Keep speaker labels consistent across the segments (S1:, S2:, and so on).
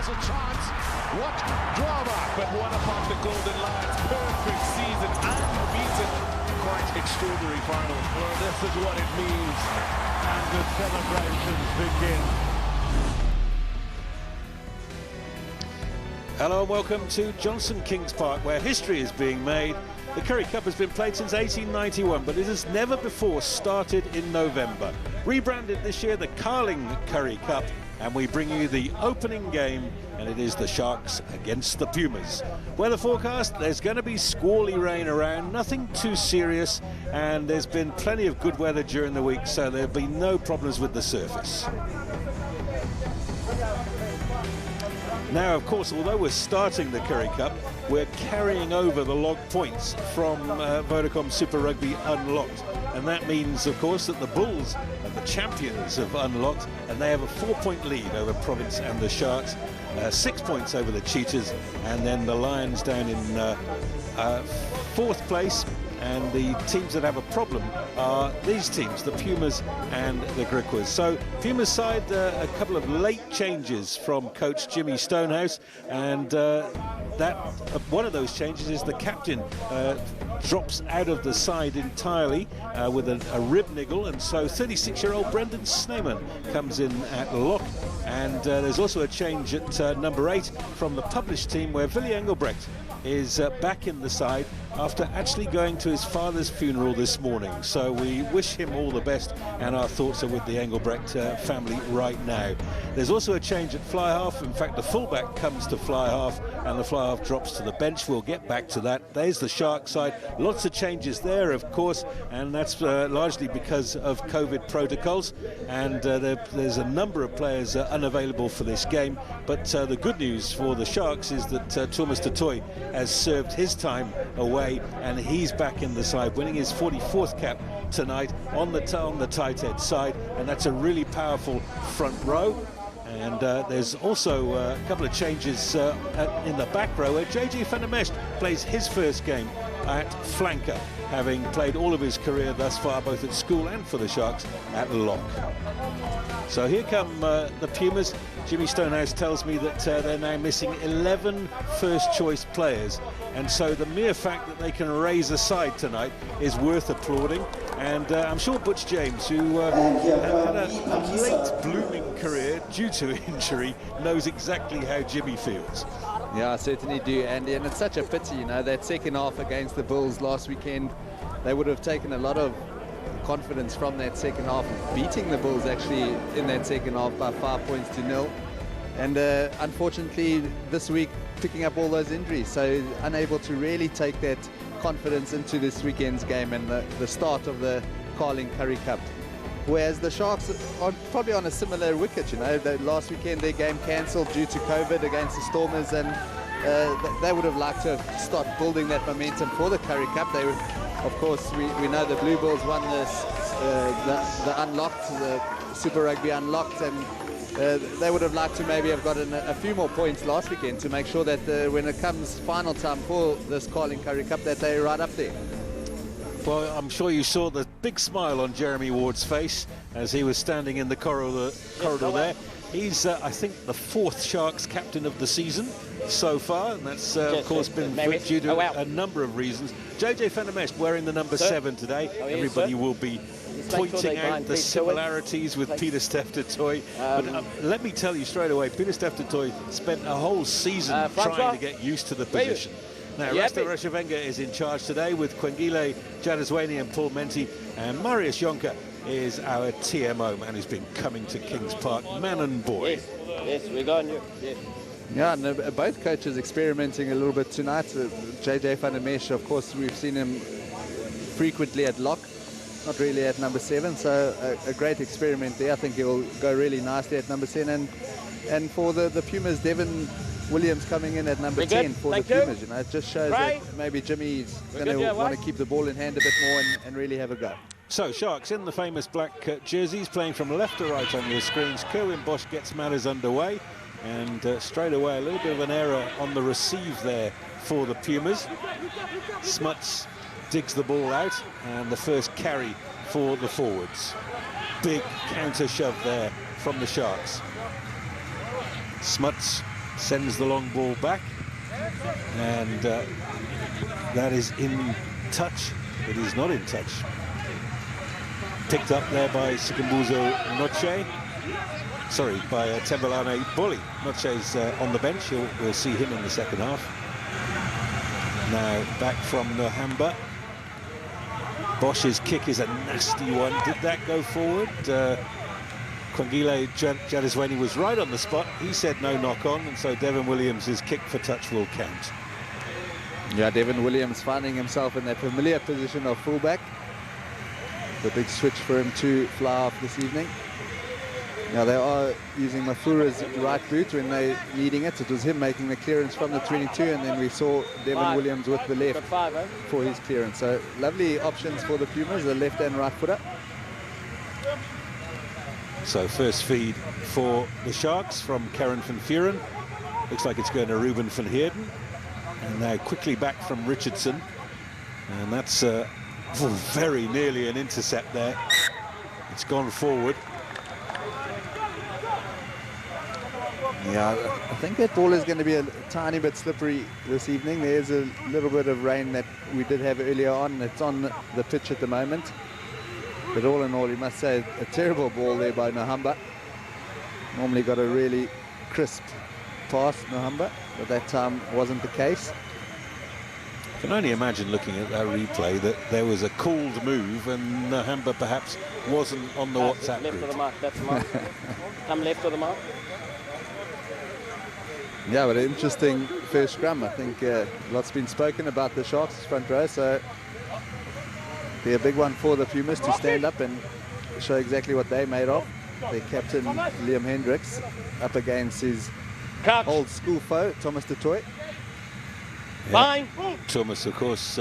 S1: has a chance. What drama! But what about the Golden Lions? Perfect season, unbeaten. Quite extraordinary final.
S2: Well, this is what it means, and the celebrations begin.
S3: Hello and welcome to Johnson Kings Park, where history is being made. The Currie Cup has been played since 1891, but it has never before started in November. Rebranded this year the Carling Currie Cup, and we bring you the opening game, and it is the Sharks against the Pumas. Weather forecast, there's going to be squally rain around, nothing too serious, and there's been plenty of good weather during the week, so there'll be no problems with the surface. Now, of course, although we're starting the Currie Cup, we're carrying over the log points from Vodacom Super Rugby Unlocked. And that means, of course, that the Bulls are the champions of Unlocked, and they have a 4-point lead over Province and the Sharks, 6 points over the Cheetahs, and then the Lions down in 4th place. And the teams that have a problem are these teams, the Pumas and the Griquas. So Pumas side, a couple of late changes from coach Jimmy Stonehouse, and one of those changes is the captain drops out of the side entirely with a rib niggle, and so 36-year-old Brendan Sneyman comes in at lock. And there's also a change at number 8 from the published team, where Willie Engelbrecht is back in the side after actually going to his father's funeral this morning. So we wish him all the best, and our thoughts are with the Engelbrecht family right now. There's also a change at fly half. In fact, the fullback comes to fly half, and the fly half drops to the bench. We'll get back to that. There's the Shark side. Lots of changes there, of course, and that's largely because of COVID protocols, and there's a number of players unavailable for this game. But the good news for the Sharks is that Thomas Tatoy has served his time away, and he's back in the side, winning his 44th cap tonight on the tight head side, and that's a really powerful front row. And there's also a couple of changes in the back row, where JJ van der Mesht plays his first game at flanker, having played all of his career thus far, both at school and for the Sharks, at lock. So here come the Pumas. Jimmy Stonehouse tells me that they're now missing 11 first-choice players, and so the mere fact that they can raise a side tonight is worth applauding. And I'm sure Butch James, who had a late blooming career due to injury, knows exactly how Jimmy feels.
S4: Yeah, I certainly do, Andy, and it's such a pity, you know, that second half against the Bulls last weekend. They would have taken a lot of confidence from that second half, beating the Bulls actually in that second half by 5 points to 0. And unfortunately this week picking up all those injuries, so unable to really take that confidence into this weekend's game and the start of the Carling Currie Cup. Whereas the Sharks are probably on a similar wicket, you know. Last weekend their game cancelled due to COVID against the Stormers, and they would have liked to start building that momentum for the Currie Cup. They would, of course, we know the Blue Bulls won this, the Unlocked, the Super Rugby Unlocked, and they would have liked to maybe have gotten a few more points last weekend to make sure that when it comes final time for this Carling Currie Cup, that they're right up there.
S3: Well, I'm sure you saw the big smile on Jeremy Ward's face as he was standing in the corridor there. He's, I think, the 4th Sharks captain of the season so far, and that's, of course, been due to a number of reasons. JJ van der Mesht wearing the number 7 today. Everybody will be pointing out the similarities with Peter Steph du Toit. But let me tell you straight away, Peter Steph du Toit spent a whole season trying to get used to the position. Now, Rasta Rashavenga is in charge today with Kwengile Jadazwani and Paul Menti, and Marius Jonker is our TMO man who's been coming to Kings Park, man and boy.
S5: Yes, we're going. Yes.
S4: Yeah, and both coaches experimenting a little bit tonight. JJ van der Mesht, of course, we've seen him frequently at lock, not really at number 7, so a great experiment there. I think he'll go really nicely at number 10, and for the Pumas, Devon Williams coming in at number 10 for the Pumas. You know, it just shows that maybe Jimmy's going to want to keep the ball in hand a bit more and really have a go.
S3: So Sharks in the famous black jerseys, playing from left to right on your screens. Kerwin Bosch gets matters underway, and straight away a little bit of an error on the receive there for the Pumas. Smuts digs the ball out, and the first carry for the forwards. Big counter shove there from the Sharks. Smuts sends the long ball back, and that is in touch. It is not in touch. Picked up there by Sikambuzo Noche. Sorry, by Tembelane Bully. Noche's on the bench. We'll see him in the second half. Now back from Nohamba. Bosch's kick is a nasty one. Did that go forward? Kwangile Jadiswani was right on the spot. He said no knock on, and so Devon Williams' kick for touch will count.
S4: Yeah, Devon Williams finding himself in that familiar position of fullback. The big switch for him to fly off this evening. Now they are using Mafura's right boot when they're needing it. It was him making the clearance from the 22, and then we saw Devon Williams with the left for his clearance. So lovely options for the Pumas, the left and right footer.
S3: So first feed for the Sharks from Karen van Vuren. Looks like it's going to Ruben van Heerden. And now quickly back from Richardson. And that's very nearly an intercept there. It's gone forward.
S4: Yeah, I think that ball is going to be a tiny bit slippery this evening. There's a little bit of rain that we did have earlier on. It's on the pitch at the moment. But all in all, you must say a terrible ball there by Nohamba. Normally got a really crisp pass, Nohamba, but that time wasn't the case.
S3: I can only imagine looking at that replay that there was a called move and Nohamba perhaps wasn't on the WhatsApp
S5: left
S3: group.
S5: of the mark, that's the mark. Come left of the mark.
S4: Yeah, but an interesting first scrum. I think lots been spoken about the Sharks front row, so be a big one for the Pumas to stand up and show exactly what they're made of. Their captain, Liam Hendricks, up against his old school foe, Thomas du Toit.
S3: Yeah. Thomas, of course,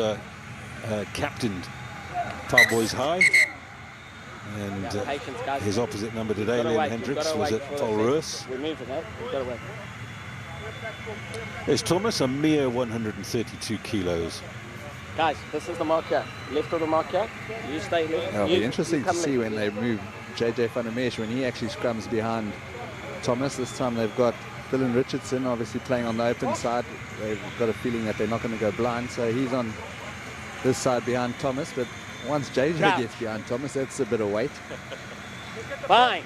S3: captained Parboys High. And his opposite number today, Liam Hendricks, was at Polruus. There's Thomas, a mere 132 kilos.
S5: Guys, this is the mark here. Left of the mark here. You stay left.
S4: It'll be interesting to see when they move JJ van der Merch, when he actually scrums behind Thomas. This time they've got Dylan Richardson obviously playing on the open side. They've got a feeling that they're not going to go blind, so he's on this side behind Thomas. But once JJ gets behind Thomas, that's a bit of weight.
S5: Fine.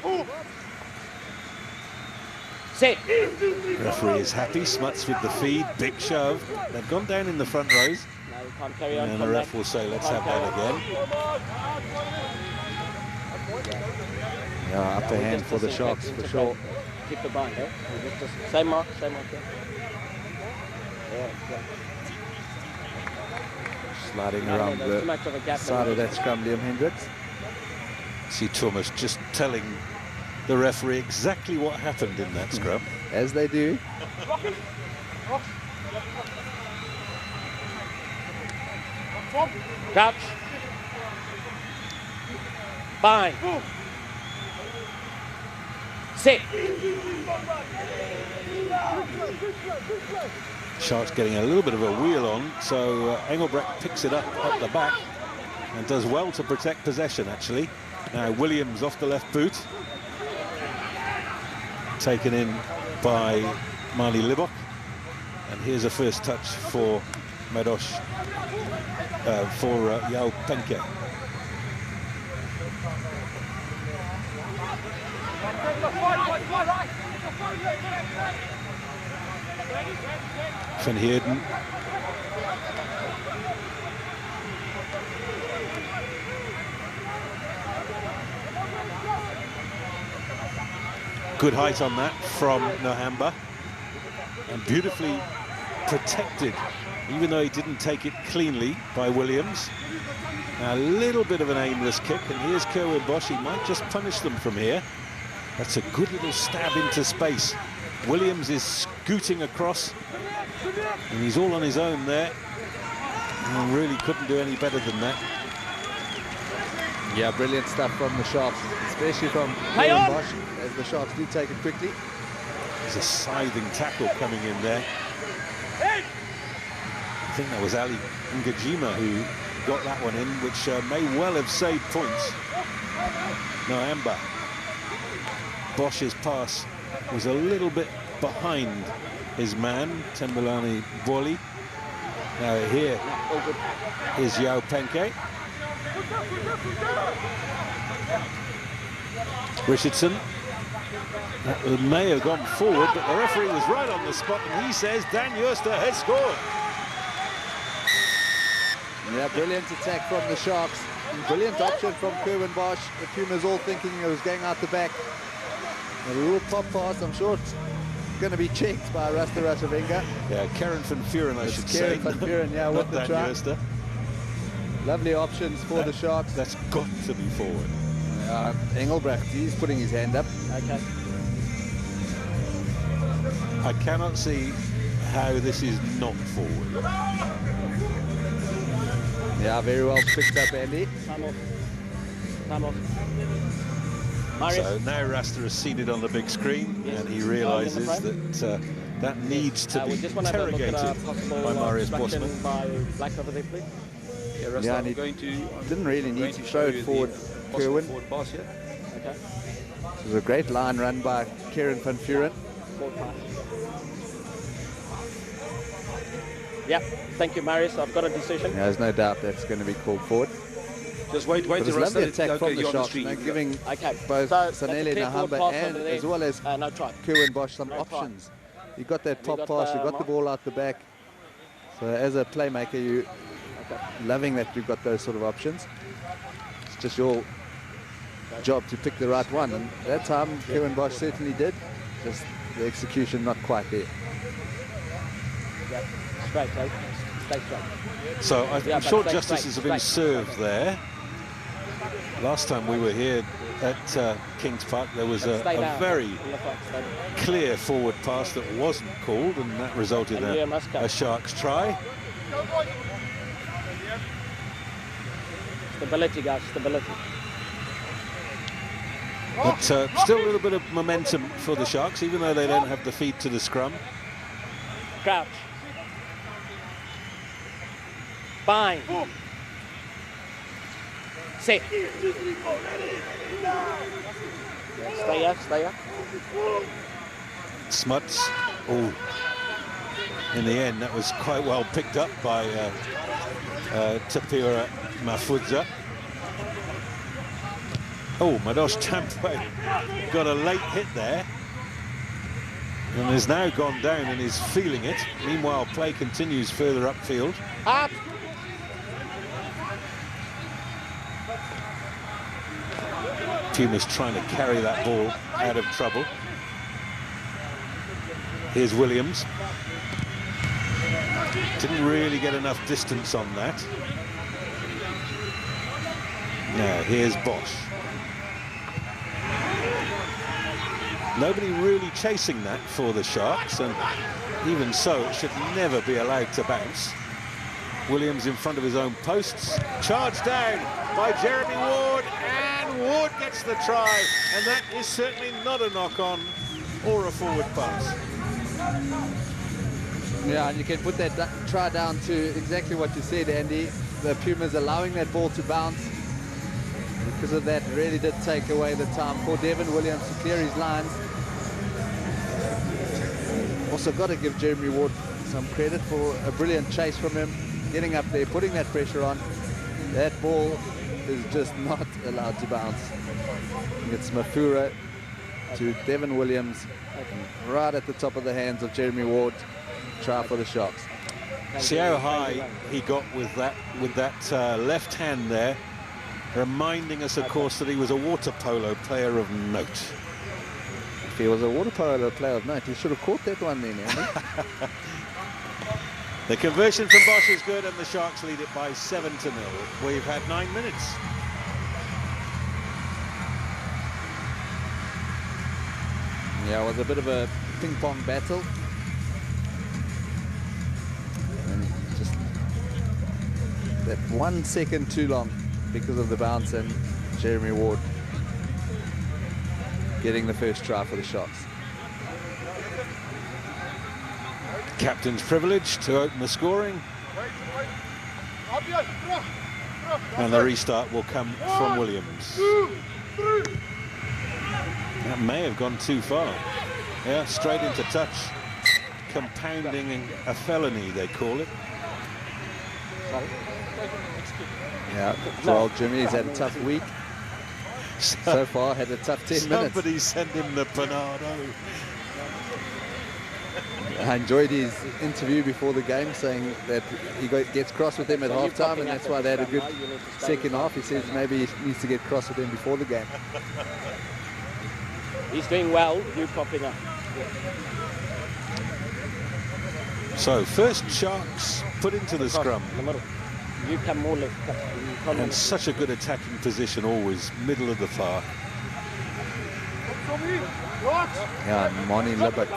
S5: Set.
S3: Referee is happy. Smuts with the feed. Big shove. They've gone down in the front rows.
S5: Can't carry on.
S3: And the ref will say, let's have that again.
S4: Yeah, upper hand for the Sharks for sure.
S5: Keep the bind, eh? Same mark, yeah.
S4: Sliding around the side of that scrum, Liam Hendricks.
S3: See Thomas just telling the referee exactly what happened in that scrum.
S4: As they do.
S5: Crouch. Bind. Sit.
S3: Sharks getting a little bit of a wheel on, so Engelbrecht picks it up at the back and does well to protect possession, actually. Now Williams off the left boot. Taken in by Marley Libok. And here's a first touch for Madosh, for Yao Penke. Van Heerden. Good height on that from Nohamba. And beautifully protected, even though he didn't take it cleanly, by Williams. A little bit of an aimless kick, and here's Kerwin Bosch. He might just punish them from here. That's a good little stab into space. Williams is scooting across, and he's all on his own there. And really couldn't do any better than that.
S4: Yeah, brilliant stuff from the Sharks, especially from Kerwin Bosch, as the Sharks do take it quickly.
S3: There's a scything tackle coming in there. I think that was Ali Ngajima who got that one in, which may well have saved points. Nohamba. Bosch's pass was a little bit behind his man, Tembulani Voli. Now here is Yao Penke. Richardson. That may have gone forward, but the referee was right on the spot, and he says Dan Jooste has scored.
S4: Yeah, brilliant attack from the Sharks. Brilliant option from Currie Bosch. The Pumas all thinking it was going out the back. A little pop pass, I'm sure it's going to be checked by Rasta Rashavenga.
S3: Yeah, Karen van Vuren, I should say.
S4: Karen van Vuren, yeah, with the try.
S3: Jooste.
S4: Lovely options for the Sharks.
S3: That's got to be forward.
S4: Engelbrecht, he's putting his hand up.
S5: Okay.
S3: I cannot see how this is not forward.
S4: Yeah, very well picked up, Andy.
S5: Time off. Time off. Marius.
S3: So now Rasta is seated on the big screen,
S5: Yes.
S3: and he realises that that needs to be
S5: we just want to have a look
S3: interrogated
S5: at a possible
S3: by Marius
S5: obstruction
S3: Bosman.
S5: by Black over there, please.
S6: Yeah, Rasta,
S4: Yeah,
S6: I'm
S4: and
S6: going to,
S4: didn't really need
S6: going
S4: to
S6: show
S4: throw it
S6: you
S4: forward,
S6: the possible
S4: Kerwin.
S6: forward pass here.
S5: Okay.
S4: It was a great line run by Karen van Vuren.
S5: Forward pass. Yeah, thank you, Marius. I've got a decision.
S4: Yeah, there's no doubt that's going to be called forward.
S6: Just wait
S4: But
S6: till
S4: it's
S6: Rasta.
S4: lovely attack
S6: Okay,
S4: from the
S6: you're on the
S4: Sharks,
S6: street.
S4: now giving
S5: Okay.
S4: both
S5: So, that's a
S4: Sanele
S5: clear forward
S4: Nahamba
S5: pass
S4: and
S5: over there.
S4: as well as
S5: No try.
S4: Currie Bosch some
S5: No try.
S4: options. You got that
S5: You
S4: top
S5: got
S4: pass, you
S5: the
S4: got the
S5: mark?
S4: ball out the back. So as a playmaker, you loving that you've got those sort of options. It's just your job to pick the right one, and that time Currie Bosch certainly did. Just the execution not quite there.
S5: Yeah. Straight, eh? Stay straight.
S3: So
S5: Yeah,
S3: I'm
S5: but
S3: sure
S5: straight,
S3: justice has been
S5: straight.
S3: served there. Last time we were here at Kings Park, there was a
S5: Stay down.
S3: very
S5: On the front, stay down.
S3: clear forward pass that wasn't called, and that resulted
S5: And Liam
S3: in
S5: must go.
S3: a Sharks try.
S5: Stability, guys, stability.
S3: But still a little bit of momentum for the Sharks, even though they don't have the feed to the scrum.
S5: Crouch. Bind. Sit. Stay up, stay up.
S3: Smuts. Oh, in the end, that was quite well picked up by Tapira Mafudza. Oh, Madosh Tampe got a late hit there and has now gone down and is feeling it. Meanwhile, play continues further upfield.
S5: Up.
S3: Pumas trying to carry that ball out of trouble. Here's Williams. Didn't really get enough distance on that. Now, here's Bosch. Nobody really chasing that for the Sharks, and even so, it should never be allowed to bounce. Williams in front of his own posts. Charged down by Jeremy Ward, and Ward gets the try, and that is certainly not a knock-on or a forward pass.
S4: Yeah, and you can put that try down to exactly what you said, Andy. The Pumas allowing that ball to bounce. Because of that, really did take away the time for Devin Williams to clear his lines. Also got to give Jeremy Ward some credit for a brilliant chase from him, getting up there, putting that pressure on. That ball is just not allowed to bounce. It's Mafura to Devin Williams, right at the top of the hands of Jeremy Ward. Try for the Sharks.
S3: See how high he got with that left hand there, reminding us, of course, that he was a water polo player of note.
S4: If he was a water polo player of note, he should have caught that one then, Andy.
S3: The conversion from Bosch is good, and the Sharks lead it by 7-0. We've had 9 minutes.
S4: Yeah, it was a bit of a ping-pong battle. And just that 1 second too long because of the bounce, and Jeremy Ward getting the first try for the Sharks.
S3: Captain's privilege to open the scoring. And the restart will come from Williams. That may have gone too far. Yeah, straight into touch. compounding a felony, they call it.
S4: Yeah, well, Jimmy's had a tough week. So far, had a tough 10 minutes.
S3: Somebody send him the Bernardo.
S4: I enjoyed his interview before the game, saying that he gets cross with them at halftime, and that's why they had a good second half. He says maybe he needs to get cross with them before the game.
S5: He's doing well, you popping up.
S3: So, first Sharks put into the scrum.
S5: In the middle. You come more left.
S3: And such a good attacking position, always middle of the park.
S4: Yeah, Moni Lubbock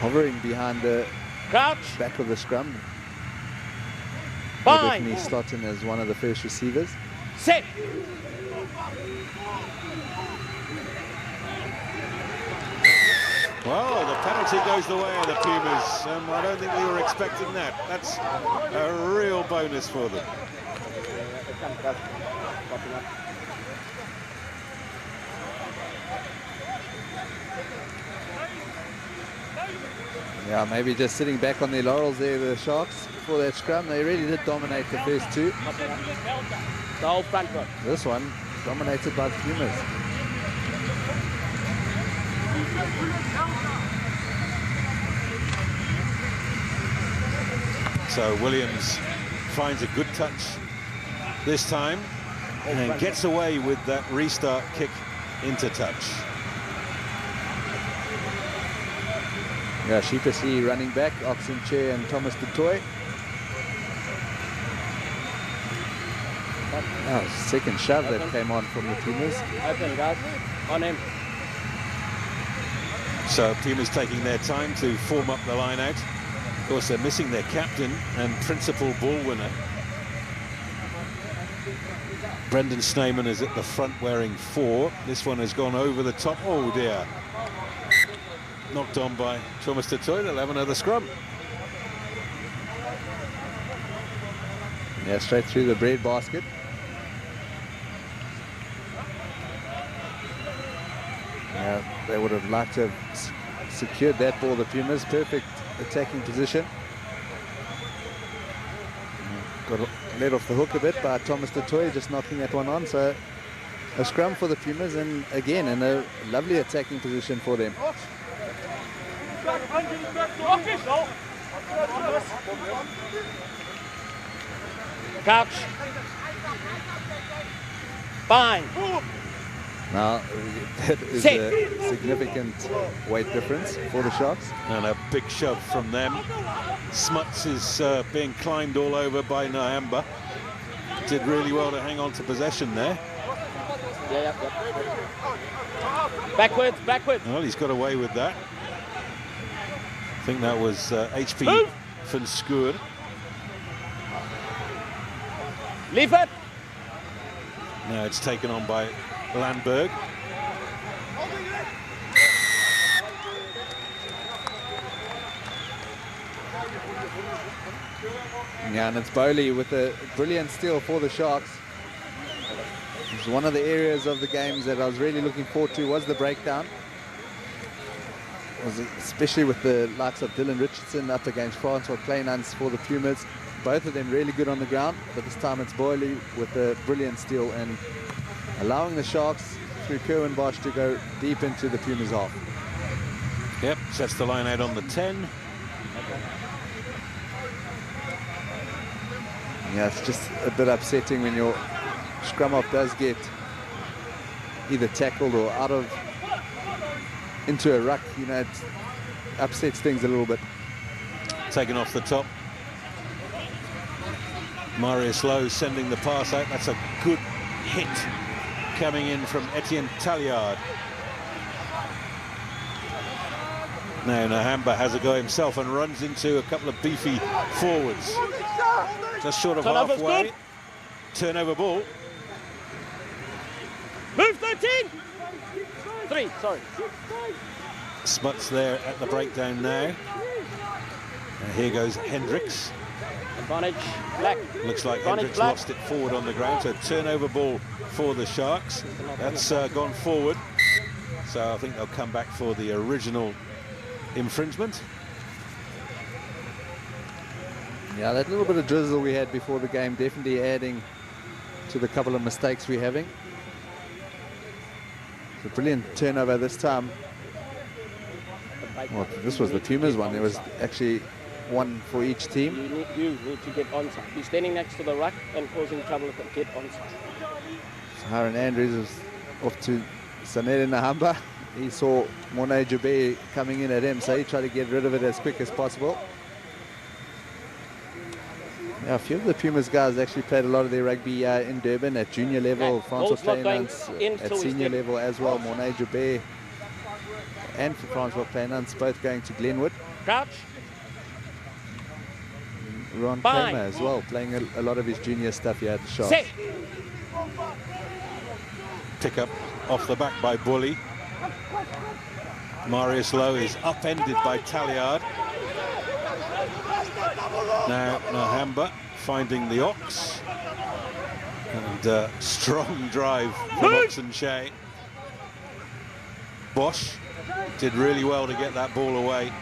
S4: hovering behind the
S5: Crouch.
S4: back of the scrum.
S5: Fine.
S4: Definitely slot in as one of the first receivers.
S5: Set.
S3: Well, the penalty goes the way of the Pumas. I don't think we were expecting that. That's a real bonus for them.
S4: Yeah, maybe just sitting back on their laurels there, the Sharks, for that scrum. They really did dominate the first two.
S5: The whole front row.
S4: This one dominated by the Pumas.
S3: So Williams finds a good touch this time and gets away with that restart kick into touch.
S4: Yeah, Sheepasy running back, Oxenchair and Thomas DeToy. Oh, second shove that came on from the Pumas.
S5: Open, guys. On him.
S3: So Pumas taking their time to form up the line out. Of course, they're missing their captain and principal ball winner. Brendan Sneyman is at the front wearing 4. This one has gone over the top. Oh dear. Knocked on by Thomas DeToy. They'll have another scrum.
S4: Yeah, straight through the bread basket. Yeah, they would have liked to have secured that ball, the Pumas. Perfect attacking position. Got let off the hook a bit by Thomas DeToy, just knocking that one on. So a scrum for the Pumas, and again in a lovely attacking position for them.
S5: Couch. Fine.
S4: Now, that is a significant weight difference for the Sharks.
S3: And a big shove from them. Smuts is being climbed all over by Nahamba. Did really well to hang on to possession there.
S5: Yeah. Backwards, backwards.
S3: Well, he's got away with that. I think that was HP van Schuur.
S5: Leave it.
S3: Now it's taken on by Landberg.
S4: Yeah, and it's Bowley with a brilliant steal for the Sharks. It's one of the areas of the games that I was really looking forward to was the breakdown. Especially with the likes of Dylan Richardson up against Francois Kleinans for the Pumas. Both of them really good on the ground, but this time it's Bowley with a brilliant steal and allowing the Sharks through Kerwin Bosch to go deep into the Pumas half.
S3: Yep, sets the line out on the 10.
S4: Yeah, it's just a bit upsetting when your scrum half does get either tackled or out of into a ruck. You know, it upsets things a little bit.
S3: Taken off the top. Marius Lowe sending the pass out. That's a good hit coming in from Etienne Talliard. Now Nahamba has a go himself and runs into a couple of beefy forwards. Just short of halfway. Turnover ball.
S5: Move 13. 3, sorry.
S3: Smuts there at the breakdown now. And here goes Hendricks.
S5: Advantage black.
S3: Looks like
S5: Advantage
S3: Hendricks
S5: black.
S3: lost it forward on the ground. So turnover ball for the Sharks. That's gone forward. So I think they'll come back for the original infringement.
S4: Yeah, that little bit of drizzle we had before the game definitely adding to the couple of mistakes we're having. It's a brilliant turnover this time. Well, this was the Pumas one. There was actually one for each team.
S5: You need to get onside. You're standing next to the ruck and causing trouble to get onside.
S4: So Hiron Andrews is off to Sanele Nahamba. He saw Morné Joubert coming in at him, so he tried to get rid of it as quick as possible. Yeah, a few of the Pumas guys actually played a lot of their rugby in Durban at junior level. Francois Kleinans at senior level as well. Morné Joubert and for Francois Kleinans both going to Glenwood.
S5: Crouch.
S4: Ron Kramer as well, playing a lot of his junior stuff here at the Sharks.
S5: Set.
S3: Pick up off the back by Bully. Marius Lowe is upended by Talliard. Now Nahamba finding the Ox. And strong drive from Oxenshea. Bosch did really well to get that ball away.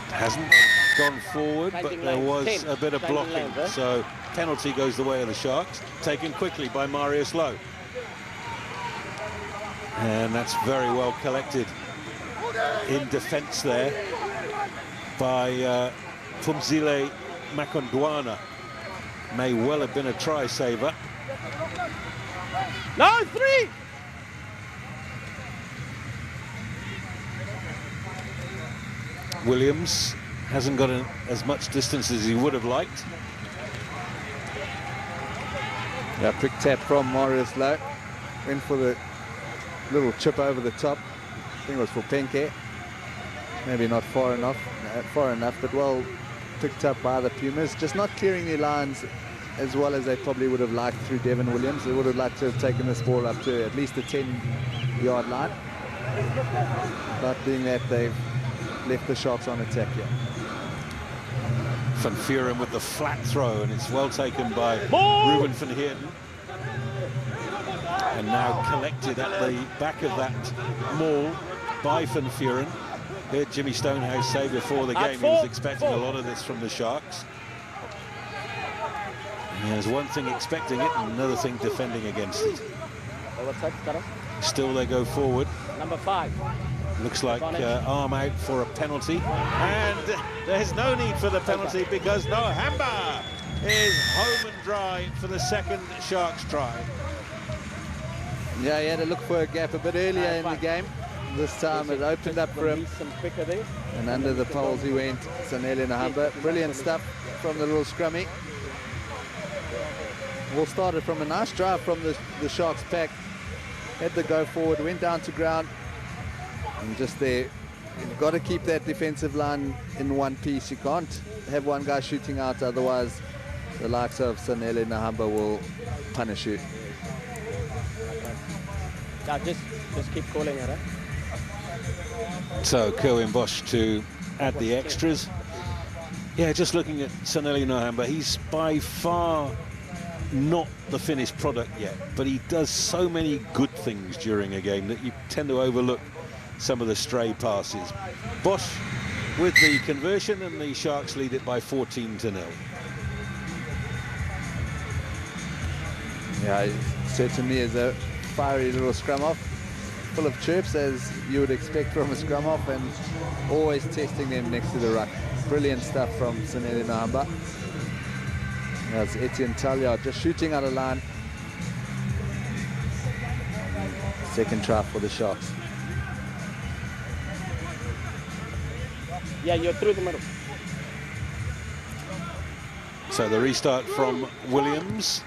S3: Hasn't gone forward, but there was a bit of blocking. So penalty goes the way of the Sharks, taken quickly by Marius Lowe. And that's very well collected in defence there by Phumzile Makondwana. May well have been a try saver.
S5: No, 3.
S3: Williams hasn't got as much distance as he would have liked.
S4: Yeah, quick tap from Marius Lowe. Went for the little chip over the top. I think it was for Penke. Maybe not far enough, but well picked up by the Pumas. Just not clearing their lines as well as they probably would have liked through Devon Williams. They would have liked to have taken this ball up to at least the 10-yard line. But doing that, they've left the Sharks on attack here.
S3: Van Vuuren with the flat throw, and it's well taken by Ruben van Heerden. And now collected at the back of that maul by Van Vuuren. Heard Jimmy Stonehouse say before the game he was expecting a lot of this from the Sharks. And there's one thing expecting it and another thing defending against it. Still they go forward.
S5: Number 5.
S3: Looks like arm out for a penalty. And there's no need for the penalty because Nahamba is home and dry for the second Sharks try.
S4: Yeah, he had to look for a gap a bit earlier in the game. This time it opened up for him. And under the poles he went, Sanele Nahamba. Brilliant stuff from the little scrummy. All started from a nice drive from the Sharks pack. Had the go forward, went down to ground. And just there, you've got to keep that defensive line in one piece. You can't have one guy shooting out, otherwise the likes of Sanele Nahamba will punish you.
S5: Yeah, just keep calling it, eh?
S3: So Kerwin Bosch to add the extras. Yeah, just looking at Sanele Nahamba, he's by far not the finished product yet, but he does so many good things during a game that you tend to overlook some of the stray passes. Bosch with the conversion, and the Sharks lead it by 14-0.
S4: Yeah, it certainly is a fiery little scrum off, full of chirps as you would expect from a scrum off, and always testing them next to the ruck. Brilliant stuff from Sanele Nahamba. That's Etienne Talliard just shooting out of line. Second try for the Sharks.
S5: Yeah, you're through the middle.
S3: So the restart from Williams.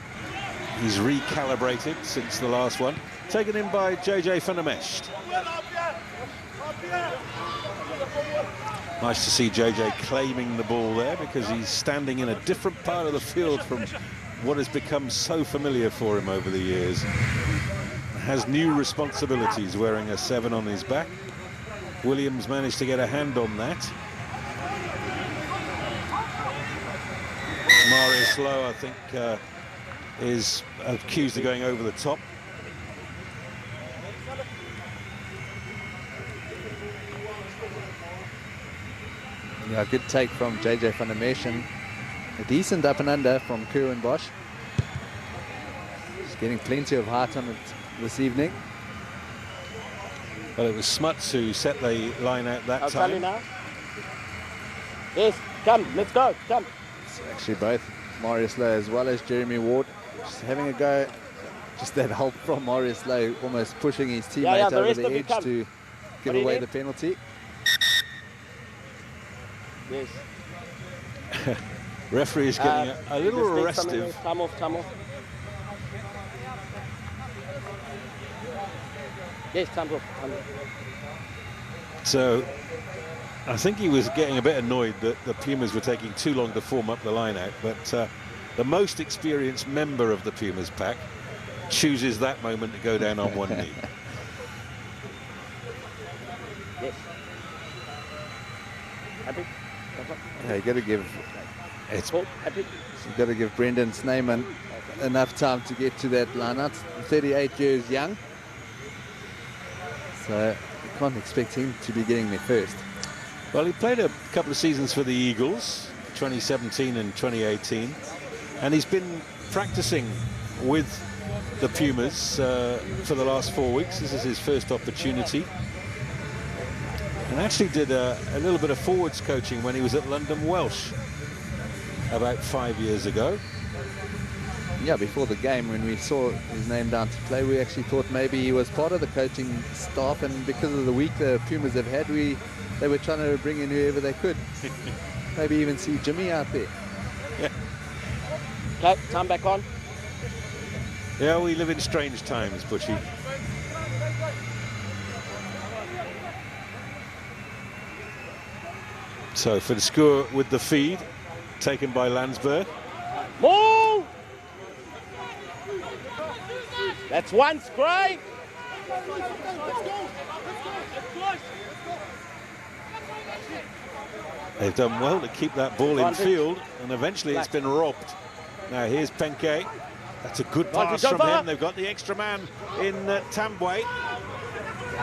S3: He's recalibrated since the last one. Taken in by JJ van der Mescht. Nice to see JJ claiming the ball there, because he's standing in a different part of the field from what has become so familiar for him over the years. Has new responsibilities, wearing a 7 on his back. Williams managed to get a hand on that. Marius Lowe, I think, is accused of going over the top.
S4: Yeah, good take from JJ van der Mesh, and a decent up and under from Currie Bosch. He's getting plenty of height on it this evening.
S3: Well, it was Smuts who set the line out that
S5: I'll tell you
S3: time.
S5: now. Yes, come, let's go, come.
S4: It's actually both Marius Lowe as well as Jeremy Ward just having a go. Just that help from Marius Lowe, almost pushing his teammate
S5: the
S4: over
S5: rest
S4: the
S5: of you
S4: edge
S5: come.
S4: to give
S5: What do you
S4: away
S5: need?
S4: the penalty.
S5: Yes.
S3: Referee is getting a little
S5: just need something
S3: restive.
S5: else. Time off, time off. Yes, time off, time off.
S3: So I think he was getting a bit annoyed that the Pumas were taking too long to form up the line out, but the most experienced member of the Pumas pack chooses that moment to go down on one knee.
S5: Yes. Happy?
S4: Yeah, you got to give
S5: Cool. Happy?
S4: Brendan Snyman enough time to get to that line out. 38 years young, so you can't expect him to be getting there first.
S3: Well, he played a couple of seasons for the Eagles, 2017 and 2018, and he's been practicing with the Pumas for the last 4 weeks. This is his first opportunity, and actually did a little bit of forwards coaching when he was at London Welsh about 5 years ago.
S4: Yeah, before the game, when we saw his name down to play, we actually thought maybe he was part of the coaching staff, and because of the week the Pumas have had, they were trying to bring in whoever they could. Maybe even see Jimmy out there.
S3: Yeah.
S5: Okay, time back on.
S3: Yeah, we live in strange times, Butchie. So for the score with the feed, taken by Landsberg.
S5: Move! That's once, Craig.
S3: They've done well to keep that ball in field, and eventually it's been robbed. Now here's Penke. That's a good pass from him. They've got the extra man in Tambwe.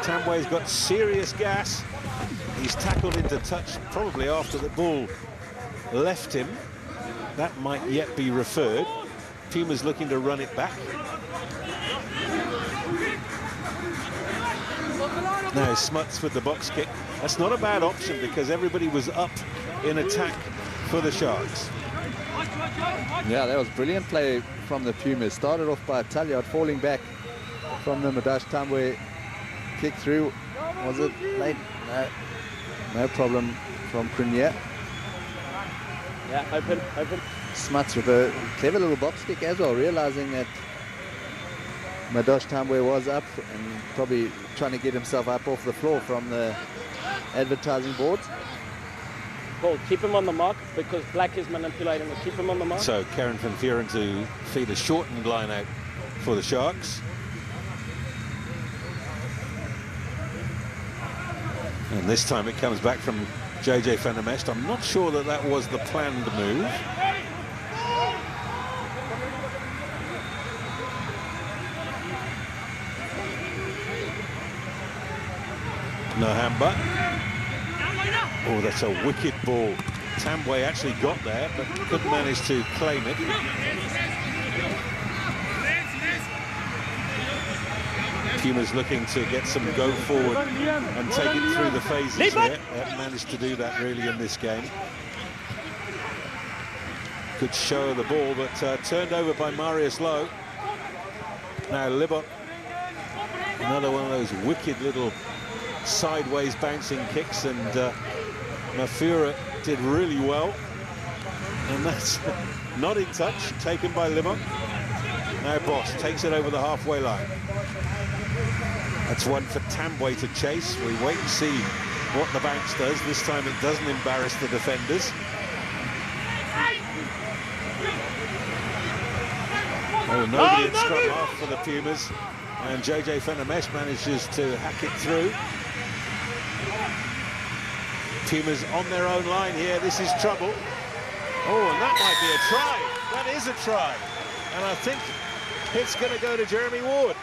S3: Tambwe's got serious gas. He's tackled into touch probably after the ball left him. That might yet be referred. Puma's looking to run it back. Now Smuts with the box kick. That's not a bad option because everybody was up in attack for the Sharks.
S4: Yeah, that was brilliant play from the Pumas. Started off by Talyard falling back from the Madash Tambwe kick through. Was it late? No. No problem from Crinier.
S5: Yeah, open, open.
S4: Smuts with a clever little box kick as well, realizing that Madash Tambwe was up and probably trying to get himself up off the floor from the advertising boards.
S5: Paul, keep him on the mark because Black is manipulating him. Keep him on the mark.
S3: So Karen van Vieren to feed a shortened line out for the Sharks. And this time it comes back from JJ van der Mesch. I'm not sure that that was the planned move. Nahamba. Oh, that's a wicked ball. Tambwe actually got there, but couldn't manage to claim it. Pumas looking to get some go forward and take it through the phases here. Managed to do that really in this game. Good show of the ball, but turned over by Marius Lowe. Now Libot, another one of those wicked little sideways bouncing kicks, and Mafura did really well. And that's not in touch, taken by Libot. Now Bosch takes it over the halfway line. That's one for Tambwe to chase. We wait and see what the bounce does. This time it doesn't embarrass the defenders. Oh, nobody at scrum half for the Pumas. And JJ van der Mesch manages to hack it through. Pumas on their own line here. This is trouble. Oh, and that might be a try. That is a try. And I think it's going to go to Jeremy Ward.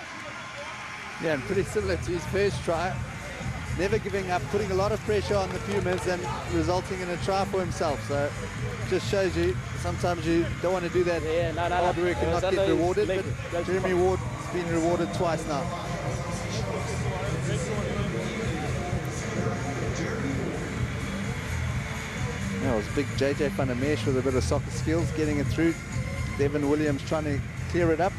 S4: Yeah, and pretty similar to his first try. never giving up, putting a lot of pressure on the Pumas and resulting in a try for himself. So just shows you sometimes you don't want to do that hard work and not get rewarded, but Jeremy Ward's been rewarded twice now. That was big JJ van der Merch with a bit of soccer skills, getting it through. Devin Williams trying to clear it up.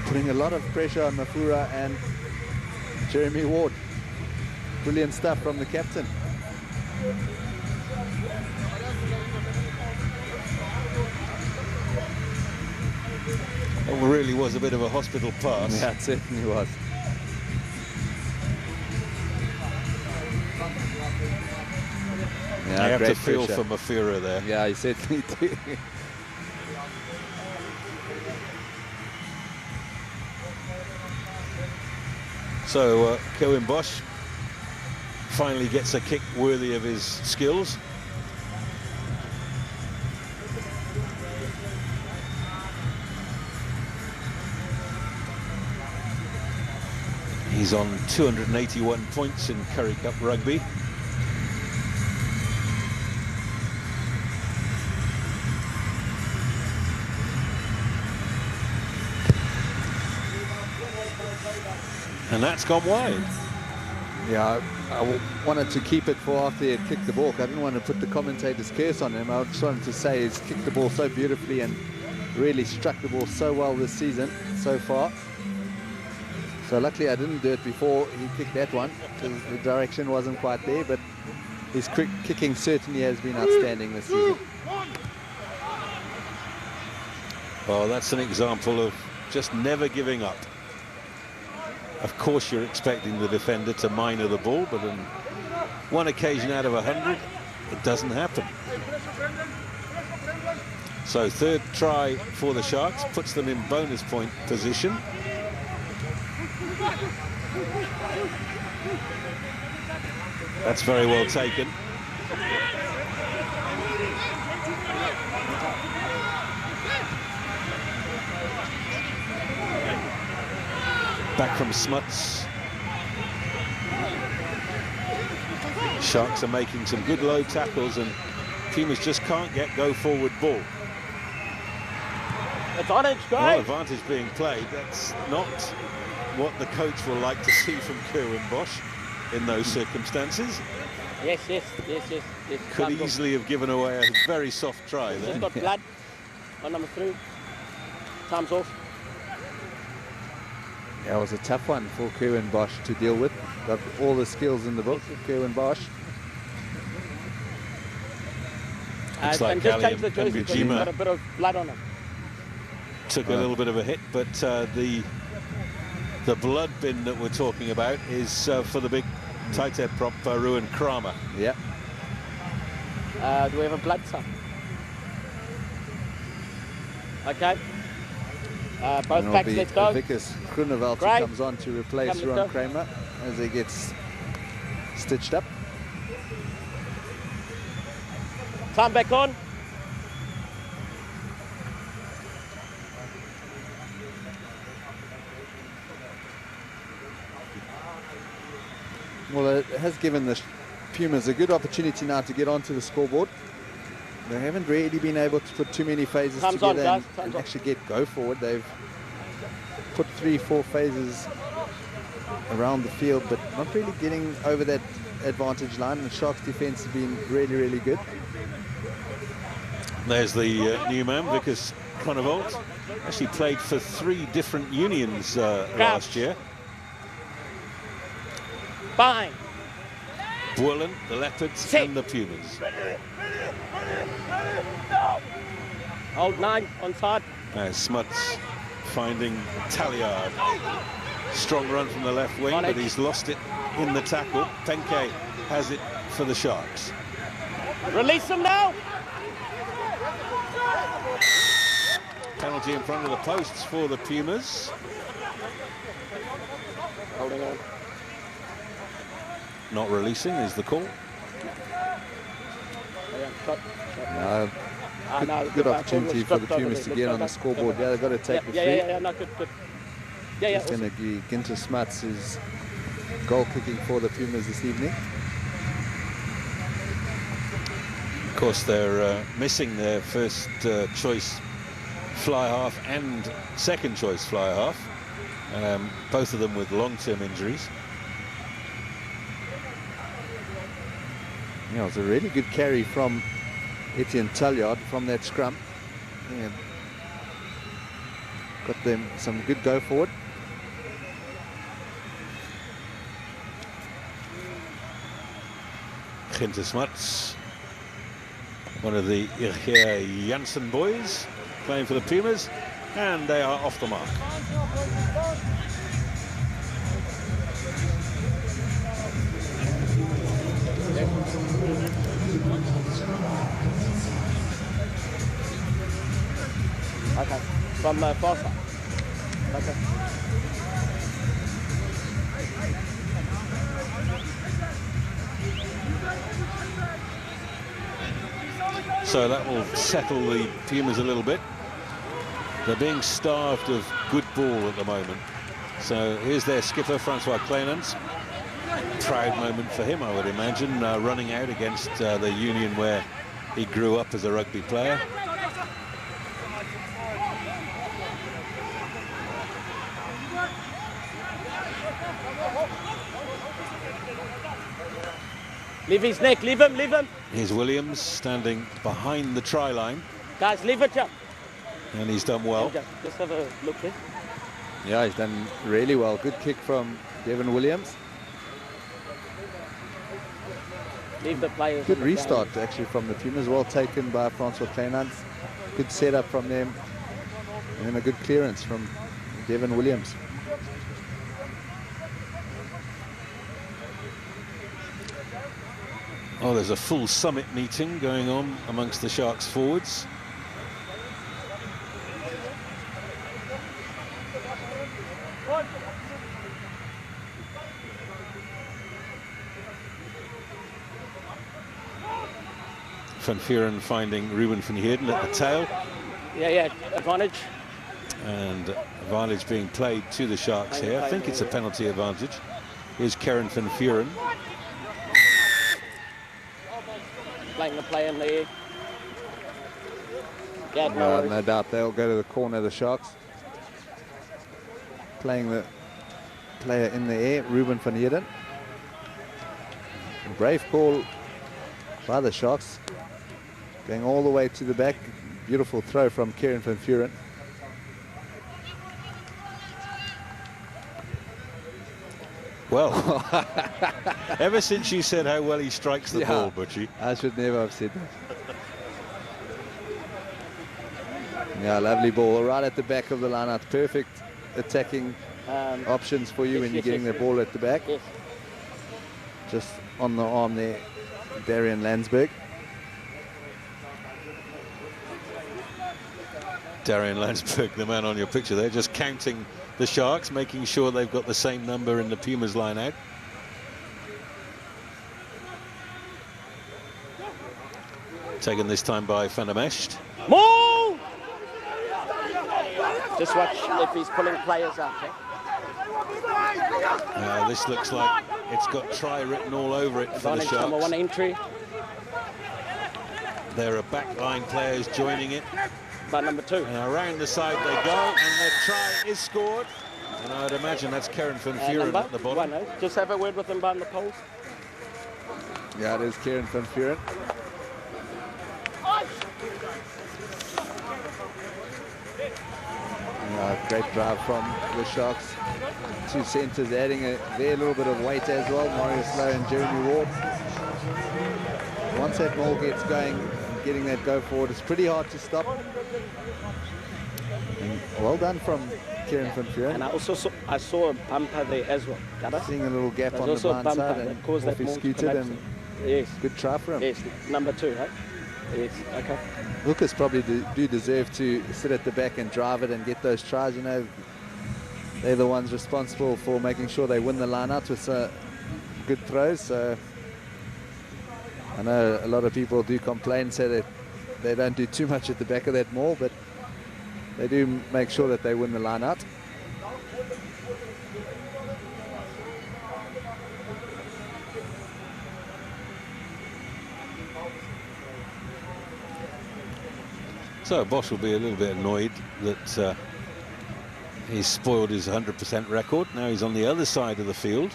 S4: Putting a lot of pressure on Mafura and Jeremy Ward. Brilliant stuff from the captain.
S3: It really was a bit of a hospital pass.
S4: Yeah, it certainly was. Yeah,
S3: I have to feel
S4: pressure
S3: for Mafura there.
S4: Yeah, I certainly do.
S3: So Cohen Bosch finally gets a kick worthy of his skills. He's on 281 points in Currie Cup rugby. And that's gone wide.
S4: Yeah, I wanted to keep it for after he had kicked the ball. I didn't want to put the commentator's curse on him. I just wanted to say he's kicked the ball so beautifully and really struck the ball so well this season so far. So luckily I didn't do it before he kicked that one because the direction wasn't quite there, but his quick kicking certainly has been outstanding this season.
S3: Well, that's an example of just never giving up. Of course, you're expecting the defender to minor the ball, but on one occasion out of 100, it doesn't happen. So third try for the Sharks puts them in bonus point position. That's very well taken. Back from Smuts. Sharks are making some good low tackles and Pumas just can't get go forward ball.
S5: Advantage, guys.
S3: Well, advantage being played. That's not what the coach will like to see from Currie Bosch in those circumstances.
S5: Yes.
S3: Could easily have given away a very soft try there.
S5: He's got blood on number 3. Time's off.
S4: Yeah, it was a tough one for Currie Bosch to deal with. Got all the skills in the book, Currie Bosch.
S3: Looks like
S5: and just
S3: Ali
S5: change the jersey because he's
S3: Mbujima
S5: got a bit of blood on him.
S3: took a little bit of a hit, but the blood bin that we're talking about is for the big tight head prop Ruan Kramer.
S4: Yeah.
S5: Do we have a blood son? Okay. Both packs, let's go.
S4: Vickers Groenewald who comes on to replace Ruan Kramer as he gets stitched up.
S5: Time back on.
S4: Well, it has given the Pumas a good opportunity now to get onto the scoreboard. They haven't really been able to put too many phases together and actually get go forward. They've put 3-4 phases around the field, but not really getting over that advantage line. The Sharks' defense has been really, really good.
S3: There's the new man, Vickers Groenewald. Actually played for 3 different unions last year.
S5: Fine.
S3: Bourland, the Leopards, and the Pumas.
S5: Hold 9 on side.
S3: Smuts finding Talliard. Strong run from the left wing, but he's lost it in the tackle. Penke has it for the Sharks.
S5: Release him now.
S3: Penalty in front of the posts for the Pumas.
S5: Holding on.
S3: Not releasing is the call.
S4: Good opportunity for the Pumas to get on the scoreboard. Yeah, they've got to take the free.
S5: No, good. Yeah.
S4: It's going to be Ginter Smuts, who's goal kicking for the Pumas this evening.
S3: Of course, they're missing their first choice fly half and second choice fly half, both of them with long-term injuries.
S4: Yeah, it was a really good carry from Etienne Talliard from that scrum. Yeah. Got them some good go forward.
S3: Ginter Smuts, one of the Irgeer Janssen boys, playing for the Pumas, and they are off the mark.
S5: Okay, from the far side. Okay.
S3: So that will settle the Pumas a little bit. They're being starved of good ball at the moment. So here's their skipper, Francois Clénans. Proud moment for him, I would imagine, running out against the Union where he grew up as a rugby player.
S5: Leave his neck, leave him, leave him.
S3: Here's Williams standing behind the try line.
S5: Guys, leave it, jump.
S3: And he's done well.
S5: Just have a look here.
S4: Yeah, he's done really well. Good kick from Devin Williams.
S5: Leave the players.
S4: Good restart actually from the Pumas, well taken by Francois Clénans. Good setup from them. And then a good clearance from Devin Williams.
S3: Oh, there's a full summit meeting going on amongst the Sharks forwards. Van Vuuren finding Ruben van Heerden at the tail.
S5: Yeah, advantage.
S3: And advantage being played to the Sharks here. I think it's a penalty advantage. Here's Karen van Vuuren.
S5: Playing the play in the air. Yeah,
S4: No doubt they'll go to the corner of the Sharks. Playing the player in the air, Ruben van Heerden. Brave call by the Sharks. Going all the way to the back. Beautiful throw from Kieran van Vuuren.
S3: Well, ever since you said how well he strikes the ball, Butchie.
S4: I should never have said that. Yeah, lovely ball right at the back of the line out. Perfect attacking options for you when you're getting the ball at the back.
S5: Yes.
S4: Just on the arm there, Darian Landsberg.
S3: Darian Landsberg, the man on your picture there, just counting the Sharks, making sure they've got the same number in the Pumas line out. Taken this time by Van der Mesht.
S5: Move! Just watch if he's pulling players out.
S3: This looks like it's got try written all over it for the
S5: Advantage number
S3: Sharks.
S5: 1 entry.
S3: There are backline players joining it.
S5: By number 2.
S3: And around the side they go, and the try is scored. And I'd imagine that's Karen van Vuuren at the bottom.
S5: Just have a word with him behind the poles.
S4: Yeah, it is Kieran van Vuuren. Great drive from the Sharks. 2 centres adding their little bit of weight as well, Marius Lowe and Jeremy Ward. Once that ball gets going, getting that go forward, it's pretty hard to stop. And well done from Kieran van Vuuren.
S5: And I saw a bumper there as well.
S4: Seeing a little gap on the blind side and off he scooted, and
S5: yes.
S4: good try for him.
S5: Yes, number 2, right? Yes, okay.
S4: Lucas probably do deserve to sit at the back and drive it and get those tries. You know, they're the ones responsible for making sure they win the line out with good throws. So I know a lot of people do complain, say that they don't do too much at the back of that maul, but they do make sure that they win the line out.
S3: So Bosch will be a little bit annoyed that he's spoiled his 100% record. Now he's on the other side of the field.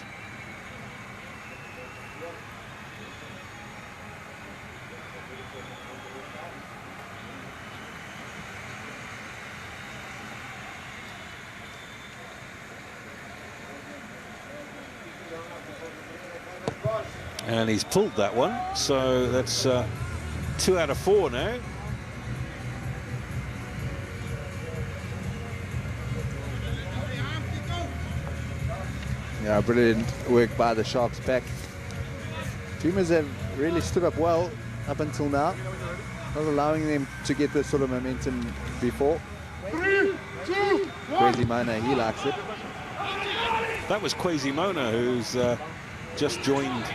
S3: And he's pulled that one, so that's 2 out of 4 now.
S4: Yeah, brilliant work by the Sharks back. Pumas have really stood up well up until now, not allowing them to get this sort of momentum before.
S2: 3, 2, 1.
S4: Mona, he likes it.
S3: That was Mona, who's just joined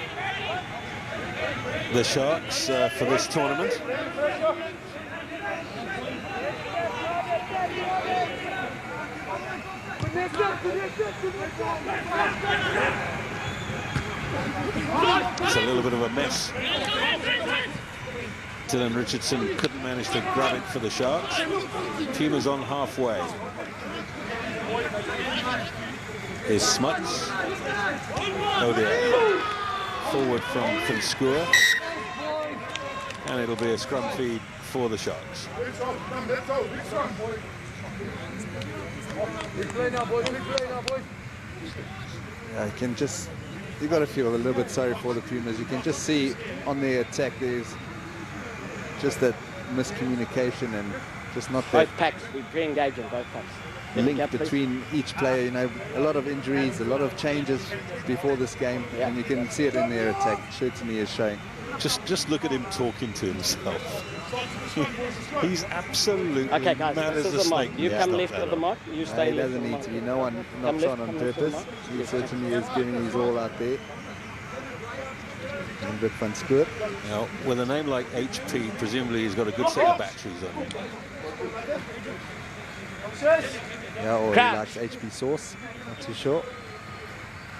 S3: the Sharks for this tournament. It's a little bit of a mess. Dylan Richardson couldn't manage to grab it for the Sharks. Pumas on halfway. Is Smuts. Oh dear. Forward from Score. And it'll be a scrum feed for the Sharks.
S4: Yeah, you can just, you've got to feel a little bit sorry for the Pumas. You can just see on their attack there's just that miscommunication and just not that
S5: Both packs, we're very engaged in both packs.
S4: link between each player. You know, a lot of injuries, a lot of changes before this game, and you can see it in their attack. Certainly is showing.
S3: Just look at him talking to himself. He's absolutely
S5: Okay, guys,
S3: mad
S5: this
S3: as
S5: is
S3: a
S5: the mark.
S3: snake.
S5: You come left of the mark, you stay
S4: He
S5: left
S4: doesn't
S5: of the
S4: need
S5: mark.
S4: to be. No one knocks
S5: left,
S4: on
S5: come left of the
S4: purpose.
S5: mark.
S4: He certainly is giving his all out there. And good fun squirt.
S3: Now, with a name like HP, presumably he's got a good set of batteries on him.
S4: Yeah, or he
S5: Crouch.
S4: likes HP sauce. Not too sure.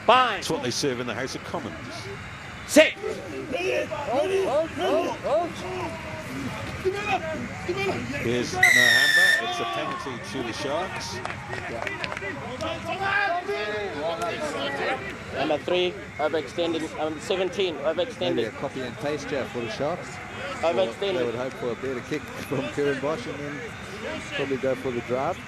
S5: Fine.
S3: It's what they serve in the House of Commons.
S5: Set.
S3: Here's Nohamba. It's a penalty to the Sharks.
S5: Number 3, overextending. 17,
S4: Maybe a
S5: overextending.
S4: copy and paste job for the Sharks.
S5: Overextending.
S4: They would hope for a better kick from Currie Bosch and then probably go for the drive.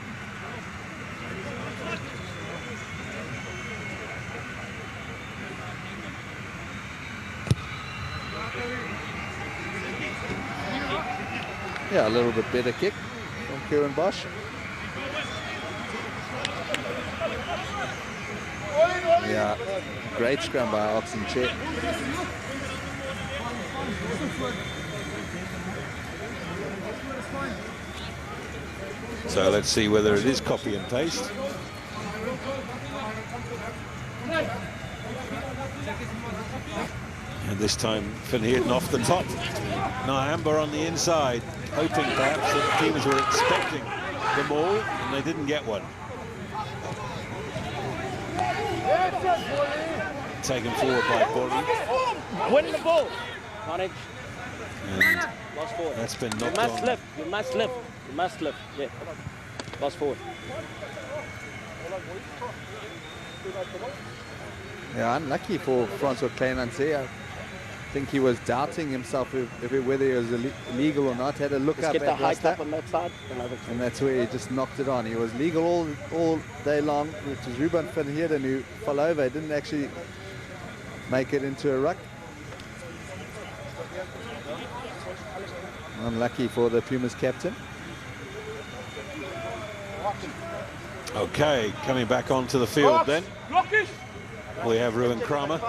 S4: Yeah, a little bit better kick from Currie Bosch. Yeah, great scrum by Oxen Chair.
S3: So let's see whether it is copy and paste. And this time Van Heerden off the top. Nohamba on the inside, hoping perhaps that the teams were expecting the ball and they didn't get one. Taken forward by Borley.
S5: Winning the ball. Manage.
S3: And
S5: Lost forward.
S3: that's been
S5: You
S3: knocked
S5: must
S3: on.
S5: lift. You must lift. You must lift. Yeah. Lost forward.
S4: Yeah, unlucky for Francois Kleinanse. I think he was doubting himself whether he was illegal or not. Had a look
S5: Let's
S4: up
S5: get the
S4: at
S5: high
S4: Rasta,
S5: tap on that side.
S4: and that's where he just knocked it on. He was legal all day long, which was Ruben van Heerden who fell over. He didn't actually make it into a ruck. Unlucky for the Pumas captain.
S3: Okay, coming back onto the field then. We have Ruben Kramer,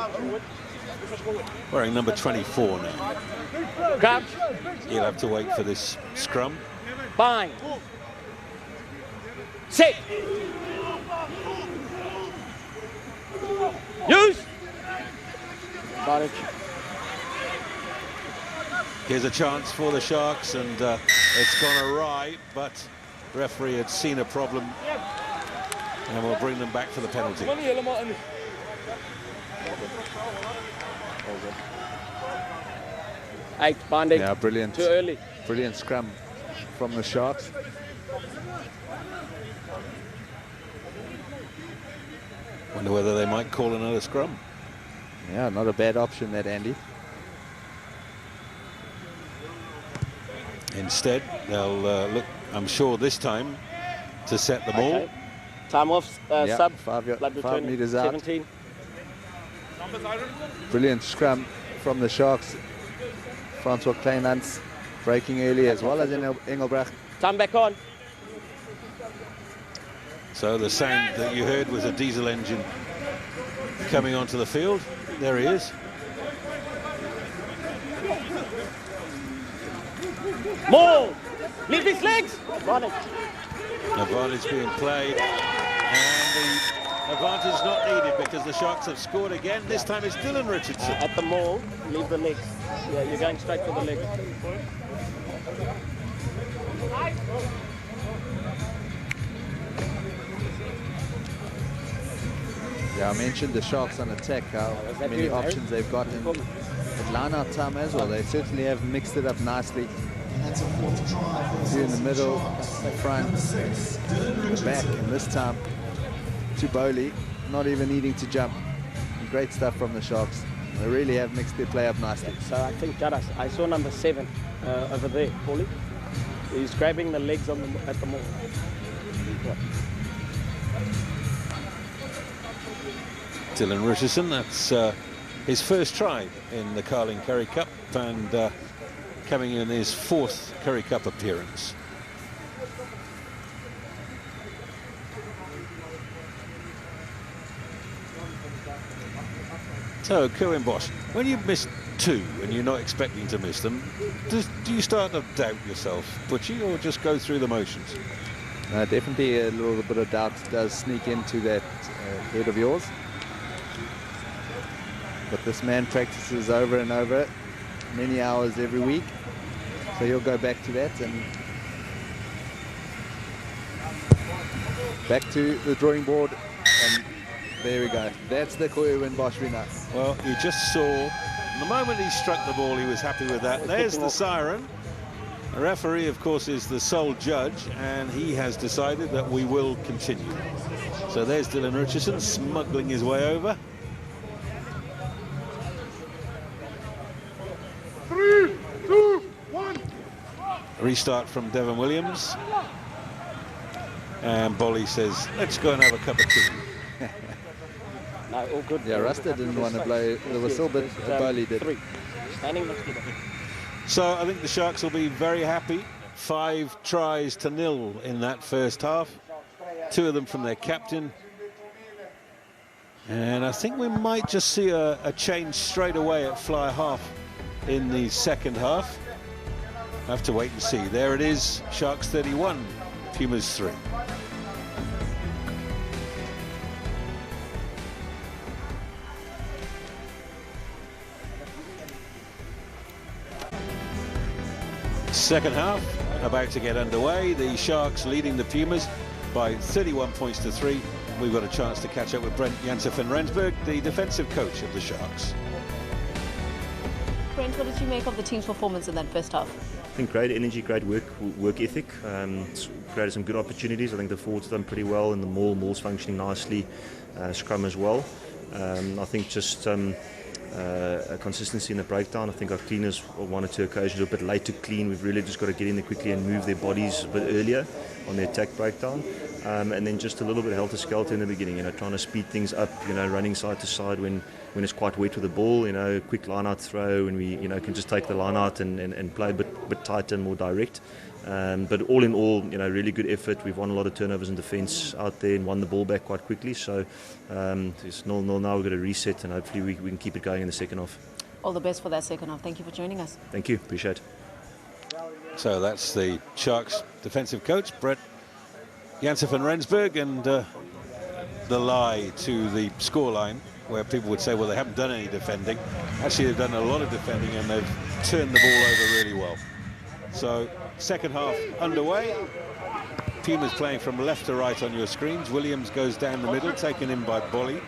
S3: wearing number 24 now.
S5: Crouch.
S3: He'll have to wait for this scrum.
S5: Fine. Set. Use. Advantage.
S3: Here's a chance for the Sharks, and it's gone awry, but the referee had seen a problem and will bring them back for the penalty.
S5: 8, binding.
S4: Yeah, brilliant.
S5: Too early.
S4: Brilliant scrum from the Sharks.
S3: Wonder whether they might call another scrum.
S4: Yeah, not a bad option, that, Andy.
S3: Instead, they'll look, I'm sure this time, to set them all.
S5: Time off,
S4: Yeah,
S5: sub,
S4: 5
S5: return,
S4: meters out.
S5: 17.
S4: Brilliant scrum from the Sharks. Francois Kleinans breaking early as well as Engelbrecht.
S5: Time back on.
S3: So the sound that you heard was a diesel engine coming onto the field. There he is.
S5: More! Leave his legs! Advantage.
S3: Advantage being played, and the advantage not needed because the Sharks have scored again. This time it's Dylan Richardson.
S5: At the maul, leave the legs. Yeah, you're going straight for the legs.
S4: Yeah, I mentioned the Sharks on attack, how many options they've got in at line-out time as well. They certainly have mixed it up nicely. Two in the middle, the front, the back, and this time to Bowley, not even needing to jump. Great stuff from the Sharks. They really have mixed their play up nicely.
S5: So I think Jaras, I saw number 7 over there, Paulie. He's grabbing the legs on the, at the maul.
S3: Dylan Richardson, that's his first try in the Carling Currie Cup, and coming in his 4th Currie Cup appearance. So, Cohen Bosch, when you miss 2 and you're not expecting to miss them, do you start to doubt yourself, Butchie, or just go through the motions?
S4: Definitely a little bit of doubt does sneak into that head of yours. But this man practices over and over, many hours every week. So he'll go back to that and back to the drawing board. And there we go. That's the Currie Bosch winner.
S3: Well, you just saw, the moment he struck the ball, he was happy with that. There's the siren. The referee, of course, is the sole judge, and he has decided that we will continue. So there's Dylan Richardson smuggling his way over.
S2: 3, 2, 1.
S3: Restart from Devon Williams. And Bolly says, let's go and have a cup of tea.
S5: No, all good.
S4: Yeah, Rasta didn't want to blow the whistle, but Bowley did.
S5: 3. Standing next to them.
S3: So I think the Sharks will be very happy. 5 tries to 0 in that first half. 2 of them from their captain. And I think we might just see a change straight away at fly half in the second half. I have to wait and see. There it is, Sharks 31, Pumas 3. Second half about to get underway. The Sharks leading the Pumas by 31 points to 3. We've got a chance to catch up with Brent Janssen van Rensburg, the defensive coach of the Sharks.
S7: Brent, what did you make of the team's performance in that first half?
S8: I think great energy, great work ethic. It's created some good opportunities. I think the forwards done pretty well, and the maul's functioning nicely. Scrum as well. I think just a consistency in the breakdown. I think our cleaners, 1 or 2 occasions, are a bit late to clean. We've really just got to get in there quickly and move their bodies a bit earlier on the attack breakdown. And then just a little bit of helter-skelter in the beginning, trying to speed things up, running side to side when it's quite wet with the ball, quick line-out throw, and we, can just take the line-out and play a bit tighter and more direct. But all in all, really good effort. We've won a lot of turnovers in defence out there and won the ball back quite quickly. So it's 0-0 now. We've got to reset, and hopefully we can keep it going in the second half.
S7: All the best for that second half. Thank you for joining us.
S8: Thank you. Appreciate it.
S3: So that's the Sharks defensive coach, Brent Janssen van Rensburg, and the lie to the scoreline, where people would say, well, they haven't done any defending. Actually, they've done a lot of defending, and they've turned the ball over really well. So second half underway. Pumas playing from left to right on your screens. Williams goes down the middle, taken in by Bolly.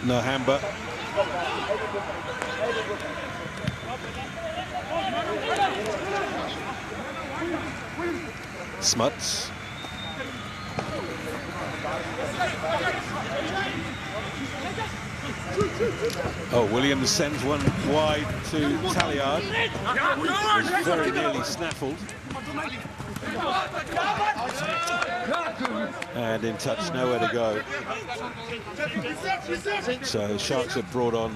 S3: No Hamba. Smuts. Oh, Williams sends one wide to Talliard. Was very nearly snaffled. And in touch, nowhere to go. So Sharks have brought on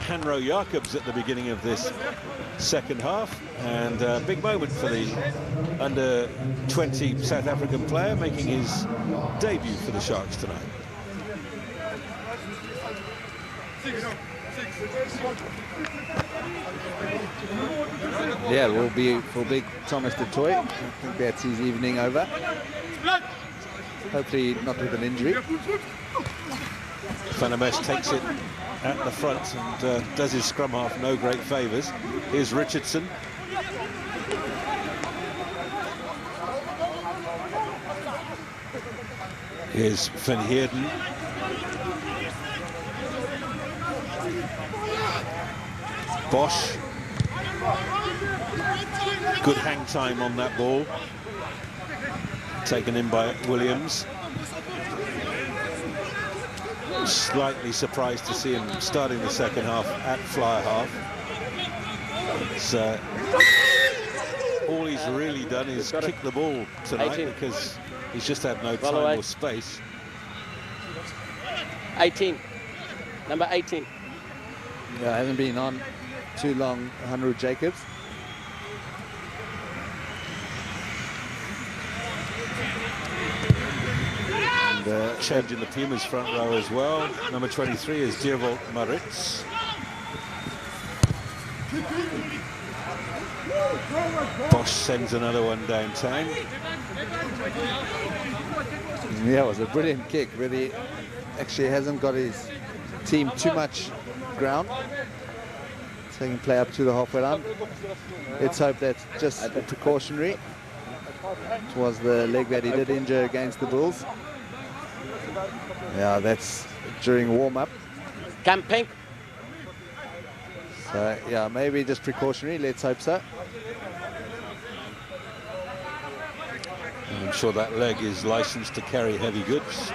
S3: Hanro Jacobs at the beginning of this second half, and a big moment for the under-20 South African player making his debut for the Sharks tonight.
S4: Yeah, it will be for big Thomas du Toit. I think that's his evening over. Hopefully not with an injury.
S3: Van der Mesch takes it at the front and does his scrum half no great favours. Here's Richardson. Here's Van Heerden. Bosch. Good hang time on that ball. Taken in by Williams. Slightly surprised to see him starting the second half at fly half. So all he's really done is kick the ball tonight
S5: 18.
S3: because he's just had no time or space.
S5: 18. Number 18.
S4: Yeah, hasn't been on too long, Hanro Jacobs. And
S3: change in the Pumas front row as well. Number 23 is Dierwold Maritz. Bosch sends another one downtown.
S4: Yeah, it was a brilliant kick. Really, actually hasn't got his team too much ground. So he can play up to the halfway line. Let's hope that's just a precautionary. It was the leg that he did injure against the Bulls. Yeah, that's during warm-up.
S5: Camping.
S4: So, yeah, maybe just precautionary. Let's hope so.
S3: And I'm sure that leg is licensed to carry heavy goods.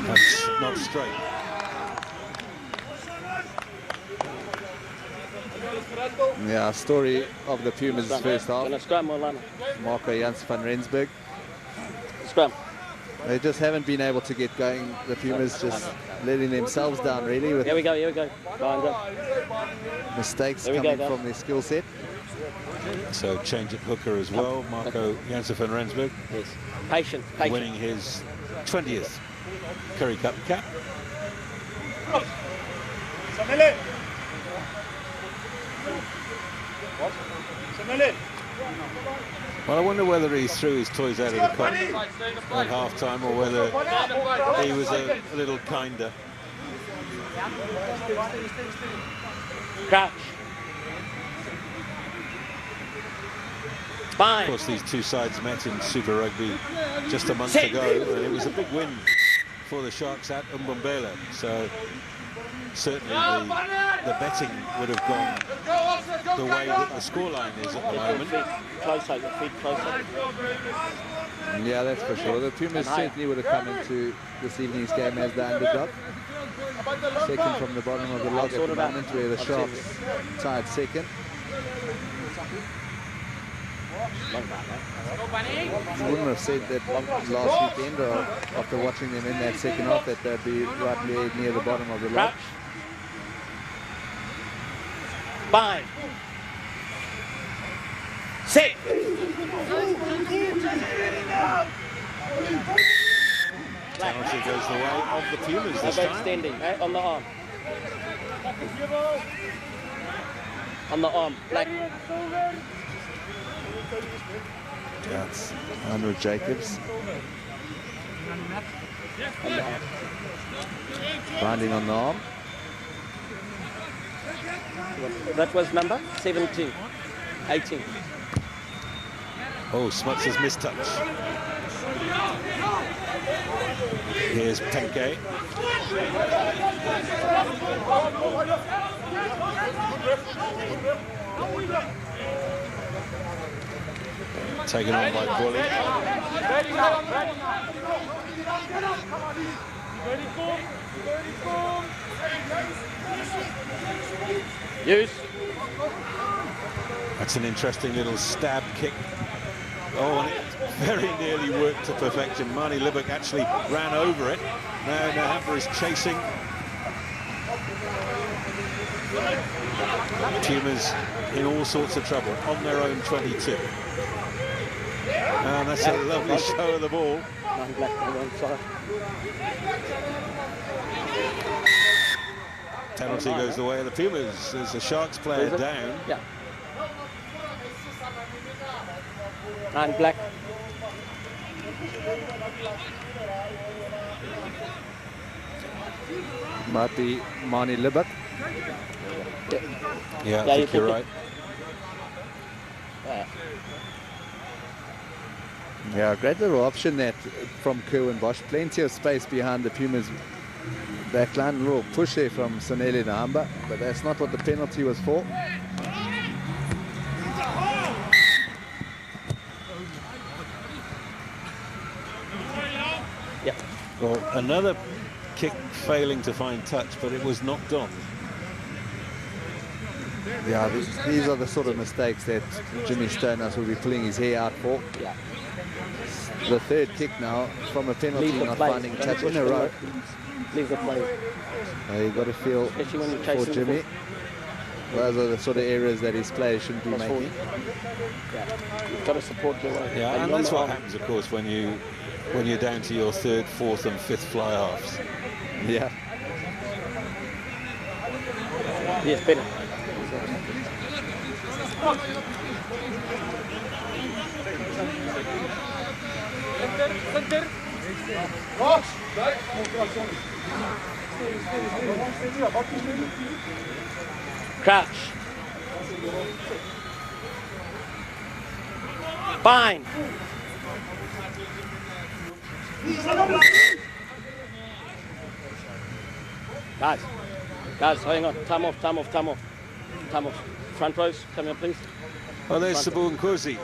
S3: That's not straight.
S4: Yeah, story of the Pumas' first half. Marco Jans van Rensburg.
S5: Scrum.
S4: They just haven't been able to get going. The Pumas just letting themselves down, really, with
S5: Here we go. Go on, go.
S4: mistakes coming from their skill set.
S3: So change at hooker as well. Marco Jansen van Rensburg.
S5: Yes. Patient.
S3: Winning his 20th Currie Cup cap. Well, I wonder whether he threw his toys out of the cot at half-time or whether he was a little kinder.
S5: Crouch. Fine.
S3: Of course, these two sides met in Super Rugby just a month ago, and it was a big win for the Sharks at Umbombela. So certainly the betting would have gone the way that the scoreline is at the moment.
S5: Closer, your feet closer.
S4: Yeah, that's for sure. The Pumas certainly would have come into this evening's game as the underdog. Second from the bottom of the log at the moment, where the Sharks tied second. You wouldn't have said that last weekend, or after watching them in that second half, that they'd be right near the bottom of the log.
S5: 5, 6.
S3: Penalty goes the way of the Pumas this time.
S5: Extending, right? On the arm. On the arm, black.
S4: That's Hanro Jacobs. Binding on the arm.
S5: That was number 17, 18.
S3: Oh, Smuts has missed touch. Here's Penke. Taken on by Bully.
S5: Use.
S3: That's an interesting little stab kick. Oh, and it very nearly worked to perfection. Marnie Libak actually ran over it. Now Nahampa is chasing. Pumas in all sorts of trouble on their own 22. And that's a lovely show of the ball. Penalty goes the way of the Pumas. There's a Sharks player down.
S5: Yeah. 9 black.
S4: Might be Marnie Libak.
S3: Yeah, I think you're right.
S4: Yeah, great little option that from Kerwin Bosch. Plenty of space behind the Pumas backline. A little push there from Sanele Nahampa, but that's not what the penalty was for.
S5: Yeah.
S3: Well, another kick failing to find touch, but it was knocked on.
S4: Yeah, these are the sort of mistakes that Jimmy Stonehouse will be pulling his hair out for.
S5: Yeah.
S4: The third kick now from a penalty, not finding touch in a row.
S5: Leave the play.
S4: You've got to feel for Jimmy. Those are the sort of errors that his players shouldn't be making.
S5: Yeah. You've got to support your way.
S3: Yeah, and that's what happens, of course, when you're down to your third, fourth, and fifth fly halves.
S4: Yeah.
S5: Yes, better. Crouch. Fine. Guys, hang on. Time off. Front rows, come here, please.
S3: Well, there's Sabu and Kurzi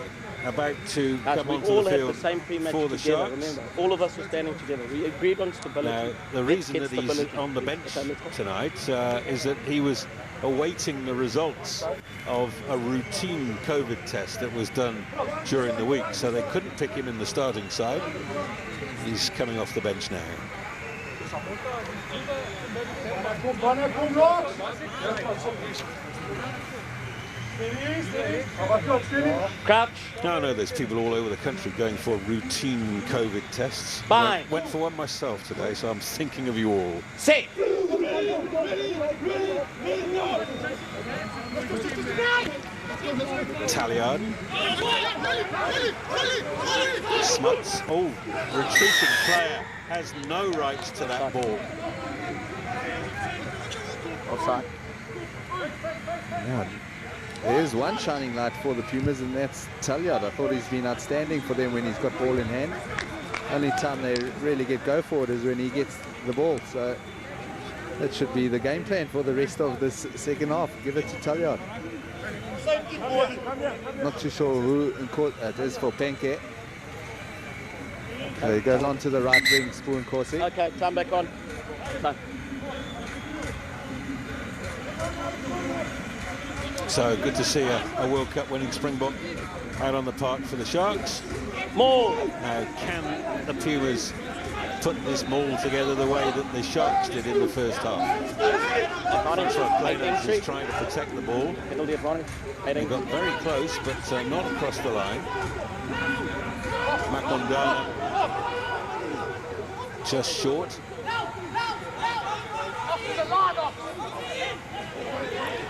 S3: about to come onto the field
S5: the same pre-match
S3: for the
S5: together,
S3: Sharks.
S5: remember. All of us were standing together. We agreed on stability.
S3: Now, the reason that he's on the bench tonight is that he was awaiting the results of a routine COVID test that was done during the week, so they couldn't pick him in the starting side. He's coming off the bench now.
S5: Crouch.
S3: No, there's people all over the country going for routine COVID tests.
S5: Fine.
S3: Went for one myself today, so I'm thinking of you all.
S5: Sit.
S3: Talliard. Smuts. Oh, retreating player has no rights to that ball.
S5: Offside.
S4: Yeah. There's one shining light for the Pumas, and that's Talliard. I thought he's been outstanding for them when he's got ball in hand. Only time they really get go for it is when he gets the ball. So that should be the game plan for the rest of this second half. Give it to Talliard. Not too sure who it is for Penke. So he goes on to the right wing, Spoon Corsi.
S5: Okay, time back on. Time.
S3: So good to see a World Cup winning Springbok out on the park for the Sharks.
S5: Maul.
S3: Now, can the Pumas put this maul together the way that the Sharks did in the first half? Plainers is trying to protect the ball. They got very close, but not across the line. Makondana just short.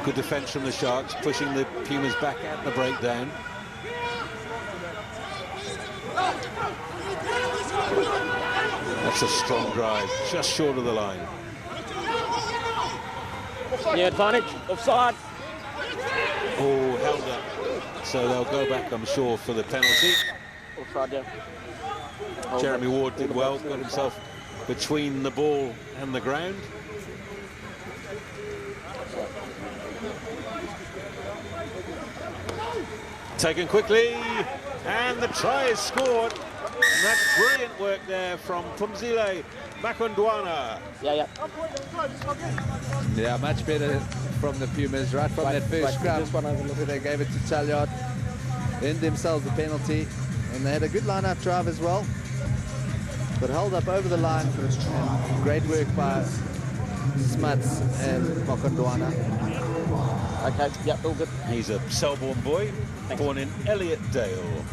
S3: Good defence from the Sharks, pushing the Pumas back at the breakdown. That's a strong drive, just short of the line.
S5: Near advantage, offside.
S3: Oh, held up. So they'll go back, I'm sure, for the penalty.
S5: Offside, yeah.
S3: Jeremy Ward did well, got himself between the ball and the ground. Taken quickly, and the try is scored. And that's brilliant work there from Pumzile Makondwana.
S5: Yeah.
S4: Yeah, much better from the Pumas right from that first scrum.
S5: This one over
S4: They gave it to Talyard, earned themselves the penalty, and they had a good line-up drive as well, but held up over the line. And great work by Smuts and Makondwana.
S5: Okay, yep, all good.
S3: He's a Selborne boy, born in Elliotdale.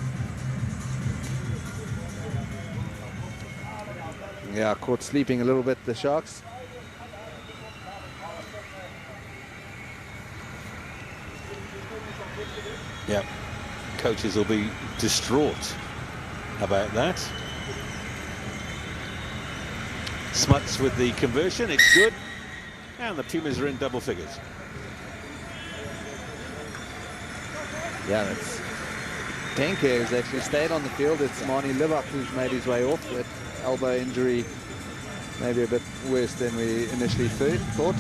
S4: Yeah, caught sleeping a little bit, the Sharks.
S3: Yep, coaches will be distraught about that. Smuts with the conversion, it's good. And the Pumas are in double figures.
S4: Yeah, that's Denke has actually stayed on the field. It's Marnie Livak who's made his way off. That elbow injury maybe a bit worse than we initially thought.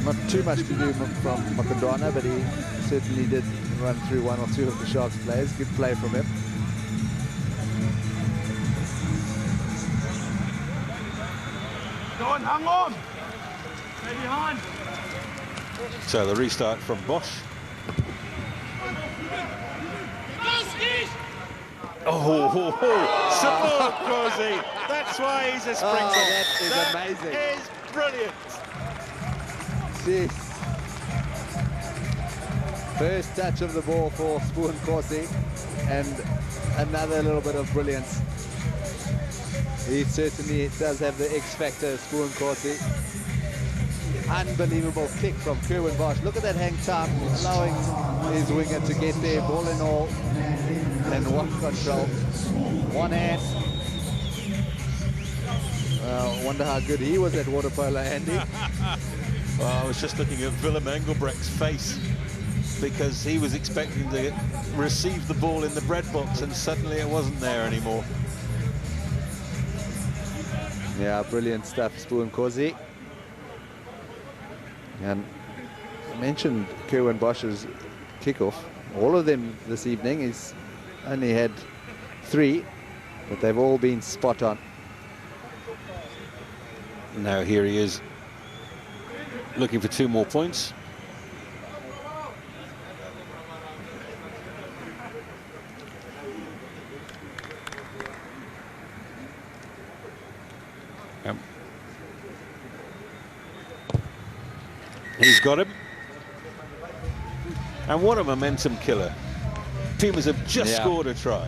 S4: Not too much to do from Makondwana, but he certainly did run through one or two of the Sharks players. Good play from him.
S2: Go on, hang on. Stay behind.
S3: So the restart from Bosch. Support Corsi. That's why he's a sprinkle.
S4: That is amazing.
S3: That is brilliant.
S4: Jeez. First touch of the ball for Spoon Corsi, and another little bit of brilliance. He certainly does have the X factor, Spoon Corsi. Unbelievable kick from Kerwin Bosch. Look at that hang time, allowing his winger to get there, ball and all, and one control. One hand. Wonder how good he was at water polo, Andy.
S3: Well, I was just looking at Willem Engelbrecht's face, because he was expecting to receive the ball in the bread box, and suddenly it wasn't there anymore.
S4: Yeah, brilliant stuff, Spoon Corsi. And I mentioned Kerwin Bosch's kickoff. All of them this evening. He's only had 3, but they've all been spot on.
S3: Now here he is, looking for 2 more points. Yep. He's got him. And what a momentum killer. Pumas have just scored a try.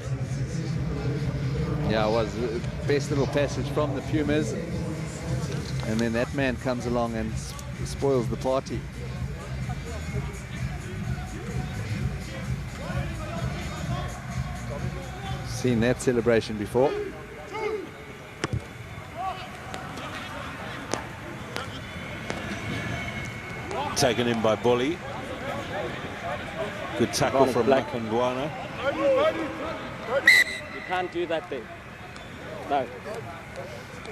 S4: Yeah, it was the best little passage from the Pumas. And then that man comes along and spoils the party. Seen that celebration before.
S3: Taken in by Bully. Good tackle from Makondwana.
S5: You can't do that there. No.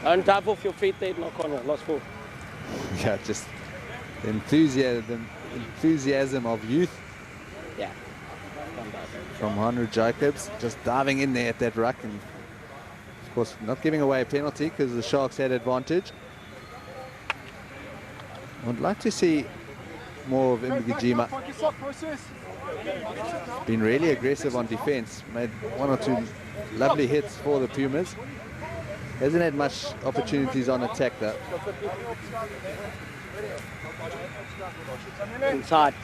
S5: Don't dive off your feet there, knock on it. Lost 4.
S4: Yeah, just the enthusiasm of youth.
S5: Yeah.
S4: From Henry Jacobs, just diving in there at that ruck, and of course not giving away a penalty because the Sharks had advantage. I'd like to see more of Imigijima. Been really aggressive on defense, made 1 or 2 lovely hits for the Pumas. Hasn't had much opportunities on attack though.
S5: Inside.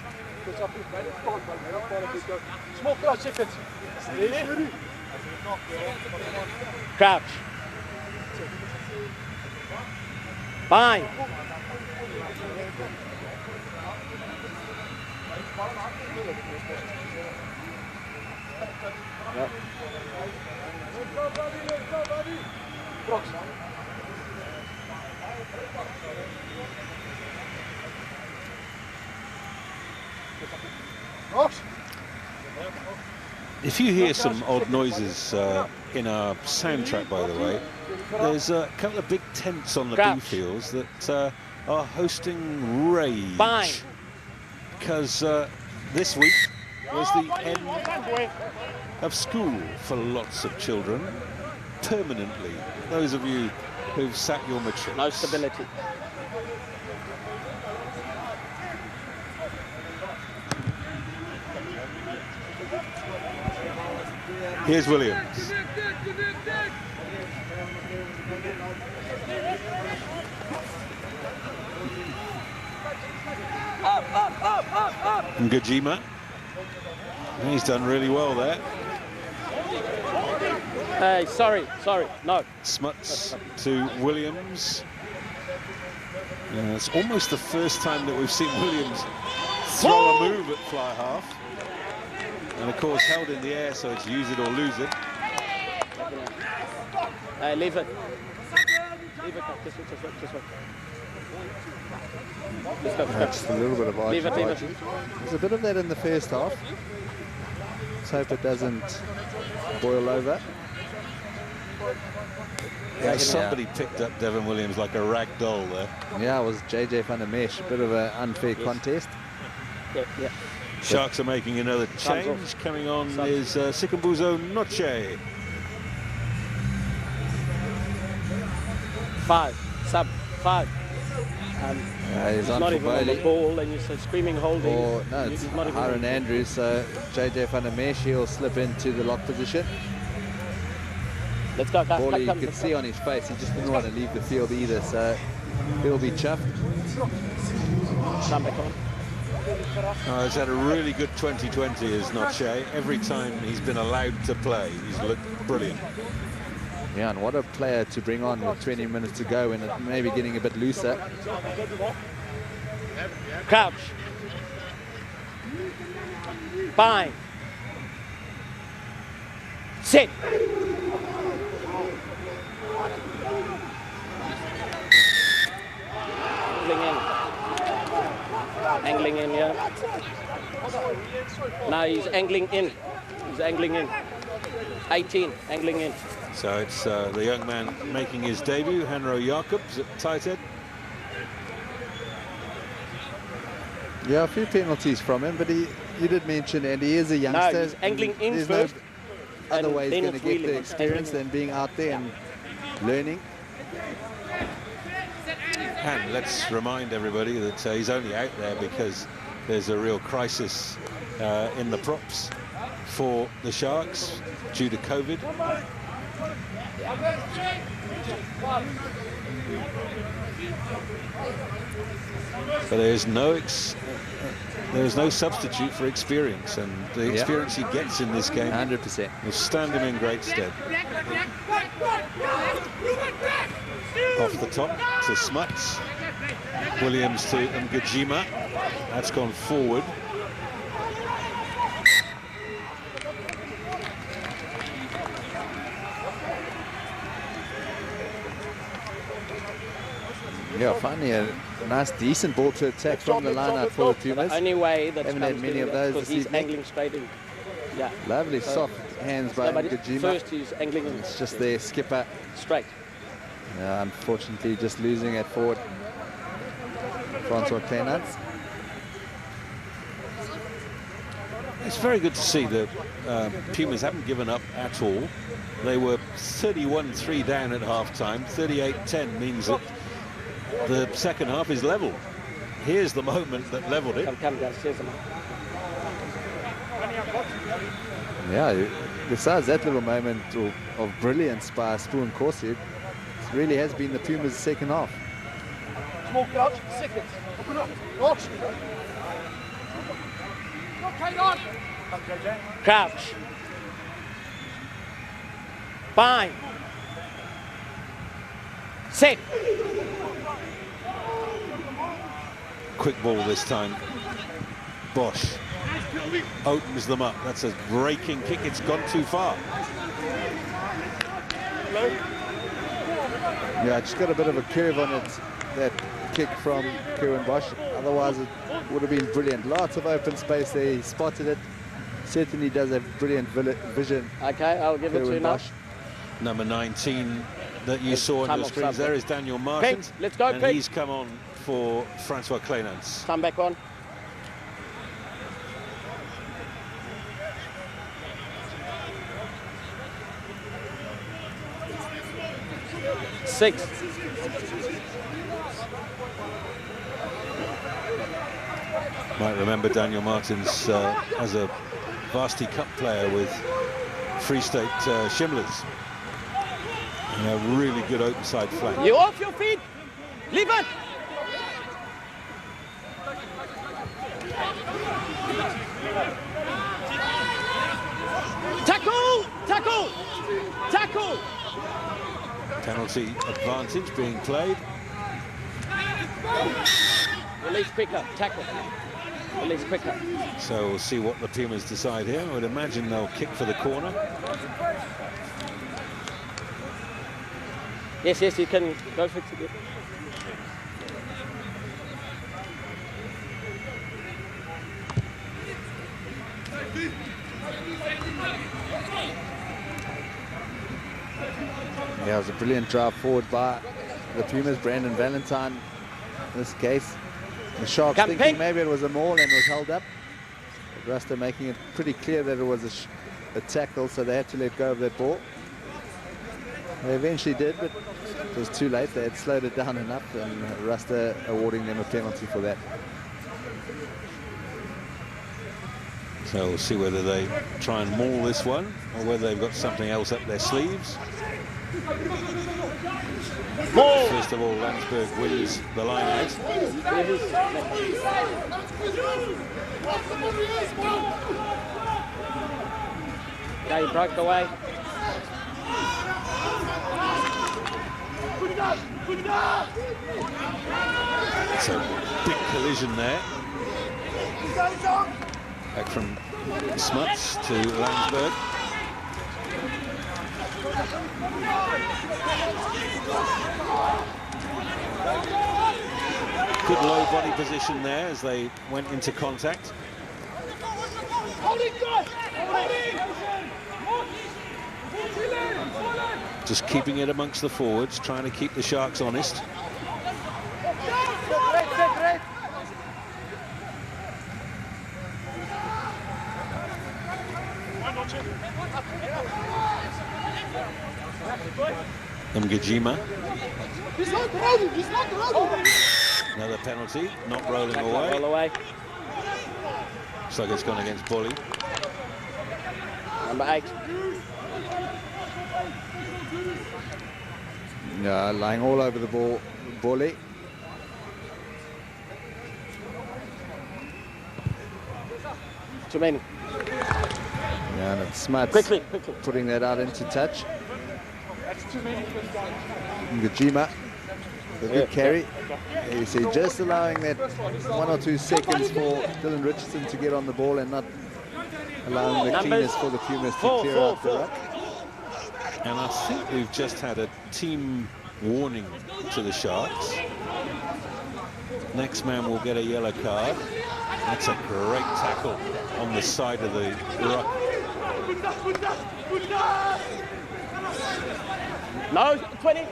S5: Crouch. Fine. Yep.
S3: If you hear some odd noises in our soundtrack, by the way, there's a couple of big tents on the B fields that are hosting rage.
S5: Fine.
S3: Because this week was the end of school for lots of children, permanently. Those of you who've sat your matrics.
S5: No stability.
S3: Here's Williams. Ngajima. He's done really well there.
S5: Hey, sorry, no.
S3: Smuts to Williams. It's almost the first time that we've seen Williams throw a move at fly half. And of course held in the air, so it's use it or lose it.
S5: Hey, leave it. Leave it. Just wait.
S4: Just a little bit of
S5: Leave it.
S4: There's a bit of that in the first half. Let's hope it doesn't boil over.
S3: Yeah, somebody picked up Devon Williams like a rag doll there.
S4: Yeah, it was JJ van der Mesh. A bit of an unfair contest.
S5: Yeah.
S3: Sharks are making another change. Coming on is Sikambuzo Noche.
S5: 5.
S4: He's on
S5: not
S4: for
S5: even on the
S4: Bowley.
S5: ball, and you say screaming holding.
S4: Or, no, it's
S5: He's not even
S4: Aaron Andrews, so JJ van der Mesh, he'll slip into the lock position.
S5: Let's go, guys.
S4: Bowley, you could see on his face, he just didn't want to leave the field either, so he'll be chuffed.
S5: Come back on.
S3: He's had a really good 2020 as Noche. Every time he's been allowed to play, he's looked brilliant.
S4: Yeah, and what a player to bring on with 20 minutes to go and it maybe getting a bit looser.
S5: Crouch. Bind. Sit. Angling in, yeah. No, he's angling in. 18, angling in.
S3: So it's the young man making his debut, Hanro Jacobs at tight head.
S4: Yeah, a few penalties from him, but you did mention, and he is a youngster.
S5: No, he's angling in
S4: There's
S5: first.
S4: No other way he's
S5: then
S4: going to
S5: it's
S4: get
S5: wheeling.
S4: the experience than being out there and learning.
S3: And let's remind everybody that he's only out there because there's a real crisis in the props for the Sharks due to COVID. But there's no substitute for experience, and the experience he gets in this game
S4: 100%
S3: will stand him in great stead. Off the top to Smuts. Williams to Ngajima. That's gone forward.
S4: Yeah, finally a nice, decent ball to attack from the line out for the Pumas.
S5: The only way that
S4: haven't had many of those this
S5: he's
S4: evening.
S5: angling straight in. Yeah.
S4: Lovely, soft hands by Ngajima.
S5: First he's angling in.
S4: It's just their skipper.
S5: Straight.
S4: Yeah, unfortunately, just losing at forward. Francois Kleinans.
S3: It's very good to see that Pumas haven't given up at all. They were 31-3 down at half-time. 38-10 means that the second half is level. Here's the moment that leveled it.
S5: Come, guys. Here's the moment.
S4: Yeah, besides that little moment of brilliance by Spoon Corsi, it really has been the Pumas' second half.
S9: Small crouch, seconds. Open up. Watch. Okay, on.
S5: Crouch. Bind. Sit.
S3: Quick ball this time. Bosch opens them up. That's a breaking kick. It's gone too far.
S4: Yeah, just got a bit of a curve on it, that kick from Kerwin Bosch. Otherwise, it would have been brilliant. Lots of open space there. He spotted it, certainly does have brilliant vision.
S5: Okay, I'll give it to you now.
S3: Number 19 that you saw on your screens there is Daniel Martins.
S5: Let's go,
S3: and he's come on for Francois Clénance.
S5: Come back on. Six.
S3: Might remember Daniel Martins as a Varsity Cup player with Free State Shimlers. And a really good open side flank.
S5: You off your feet. Leave it. Tackle! Tackle! Tackle!
S3: Penalty advantage being played.
S5: Release quicker. Tackle. Release quicker.
S3: So we'll see what the Pumas decide here. I would imagine they'll kick for the corner.
S5: Yes, yes, you can go fix it.
S4: Yeah, it was a brilliant drive forward by the Pumas, Brandon Valentine in this case. The Sharks thinking maybe it was a maul and was held up. But Rasta making it pretty clear that it was a tackle, so they had to let go of that ball. They eventually did, but it was too late. They had slowed it down enough, and Rasta awarding them a penalty for that.
S3: So we'll see whether they try and maul this one or whether they've got something else up their sleeves. First of all, Landsberg wins the line out.
S5: Yeah, he broke away.
S3: It's a big collision there. Back from Smuts to Landsberg. Good low body position there as they went into contact. Just keeping it amongst the forwards, trying to keep the Sharks honest. Mgajima. Another penalty, not rolling away.
S5: Roll away.
S3: Looks like it's gone against Bolly.
S5: Number 8.
S4: Yeah, lying all over the ball, Bolly.
S5: Too many.
S4: Yeah, and it's Smuts
S5: quickly.
S4: Putting that out into touch. Ngajima, a good carry. You see, just allowing that 1 or 2 seconds for Dylan Richardson to get on the ball and not allowing the cleaners for the Pumas to clear out the ruck.
S3: And I think we've just had a team warning to the Sharks. Next man will get a yellow card. That's a great tackle on the side of the ruck.
S5: No, 20.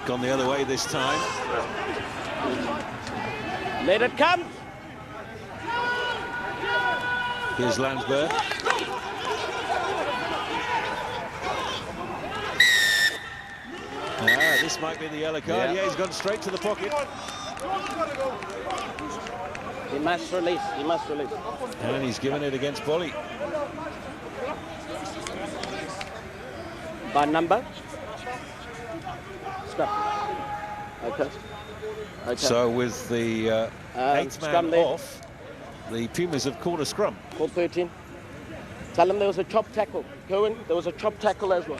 S3: Gone the other way this time.
S5: Let it come.
S3: Here's Landsberg. This might be the yellow card. Yeah, he's gone straight to the pocket.
S5: He must release. He must release.
S3: And he's given it against Bolly.
S5: By number. Scrap. Okay.
S3: So with the 8th man off, the Pumas have called a scrum.
S5: Call 13. Tell him there was a chop tackle. Cohen, there was a chop tackle as well.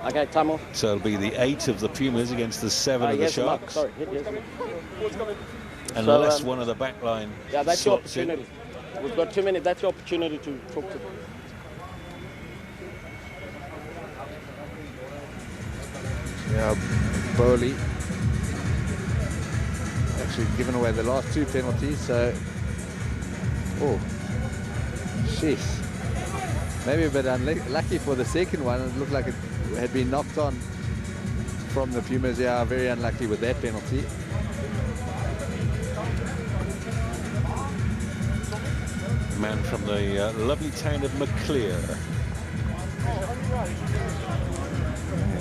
S5: Okay, time off.
S3: So it'll be the 8 of the Pumas against the 7 of the Sharks.
S5: Sorry,
S3: Unless one of the back line
S5: that's your
S3: slots in.
S5: opportunity. We've got 2 minutes. That's your opportunity to talk to them.
S4: Yeah, Bowley actually given away the last 2 penalties, so oh, sheesh. Maybe a bit unlucky for the second one. It looked like it had been knocked on from the Pumas. Yeah, very unlucky with that penalty.
S3: Man from the lovely town of Maclear.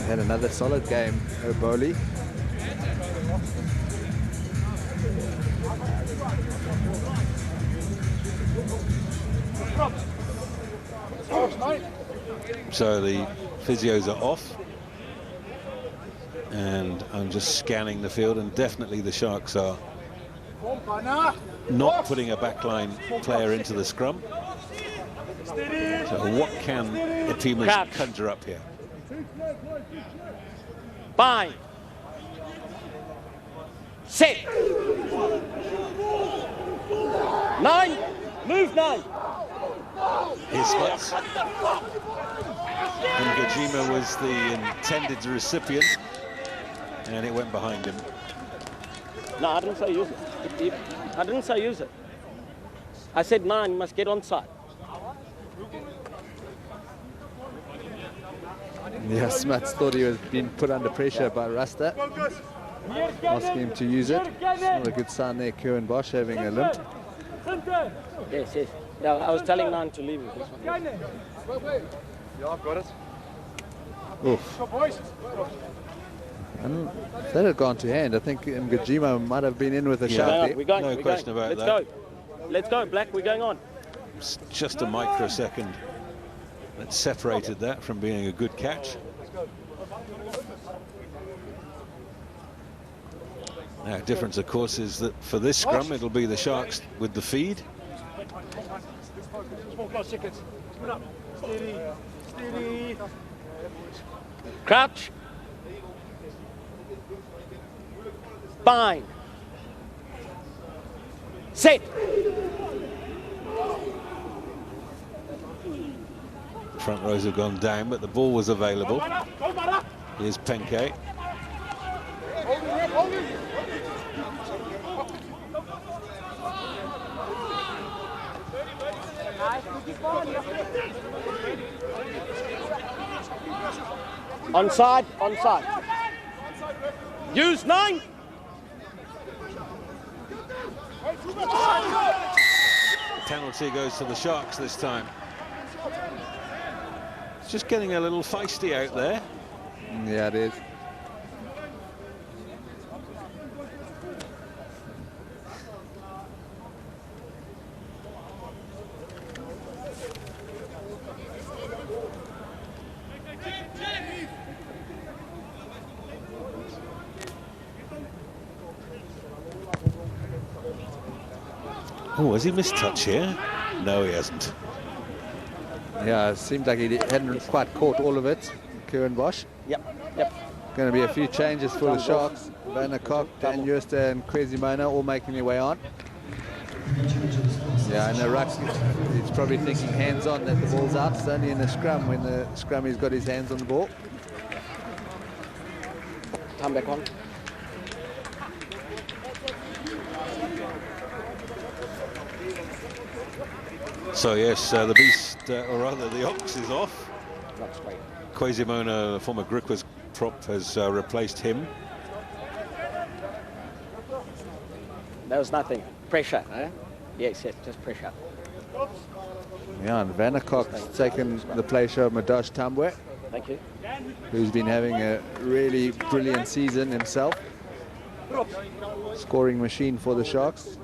S4: Had another solid game, Bowley.
S3: So the physios are off, and I'm just scanning the field, and definitely the Sharks are not putting a backline player into the scrum. So what can the Pumas conjure up here?
S5: Fine. Set. 9. Move 9.
S3: His spots. And Gajima was the intended recipient, and it went behind him.
S5: No, I didn't say use it. I didn't say use it. I said 9 must get on side.
S4: Yeah, Smuts thought he was being put under pressure by Rasta, asking him to use it. It's not a good sign there, Currie Bosch having a limp.
S5: Yes, yes. No, I was telling 9 to leave it. This one.
S9: Yeah, I've got it.
S4: Oof. And if that had gone to hand, I think Ngajima might have been in with a shot there.
S5: We're going,
S3: no
S5: we're
S3: question
S5: going.
S3: about
S5: Let's
S3: that.
S5: go. Let's go, Black. We're going on.
S3: It's just a microsecond that separated that from being a good catch. Now, difference, of course, is that for this scrum, it'll be the Sharks with the feed.
S5: Crouch. Bind. Set.
S3: Front rows have gone down, but the ball was available. Here's Penke.
S5: Onside, onside. Use 9.
S3: Penalty goes to the Sharks this time. It's just getting a little feisty out there.
S4: Yeah, it is.
S3: Oh, has he missed touch here? No, he hasn't.
S4: Yeah, it seemed like he hadn't quite caught all of it, Currie Bosch.
S5: Yep, yep.
S4: Going to be a few changes for the Sharks. Vandercock, Dan Jooster and Quesimona all making their way on. Yeah, and the ruck, he's probably thinking hands-on that the ball's out. It's only in the scrum when the scrummy's got his hands on the ball.
S5: Come back on.
S3: So yes, the beast, or rather the ox, is off. Quesimona, the former Griquas prop, has replaced him.
S5: There was nothing. Pressure, eh? Yes, yes, just pressure.
S4: Yeah, and Vandercock's taken the place of Madash Tambwe.
S5: Thank you.
S4: Who's been having a really brilliant season himself. Scoring machine for the Sharks.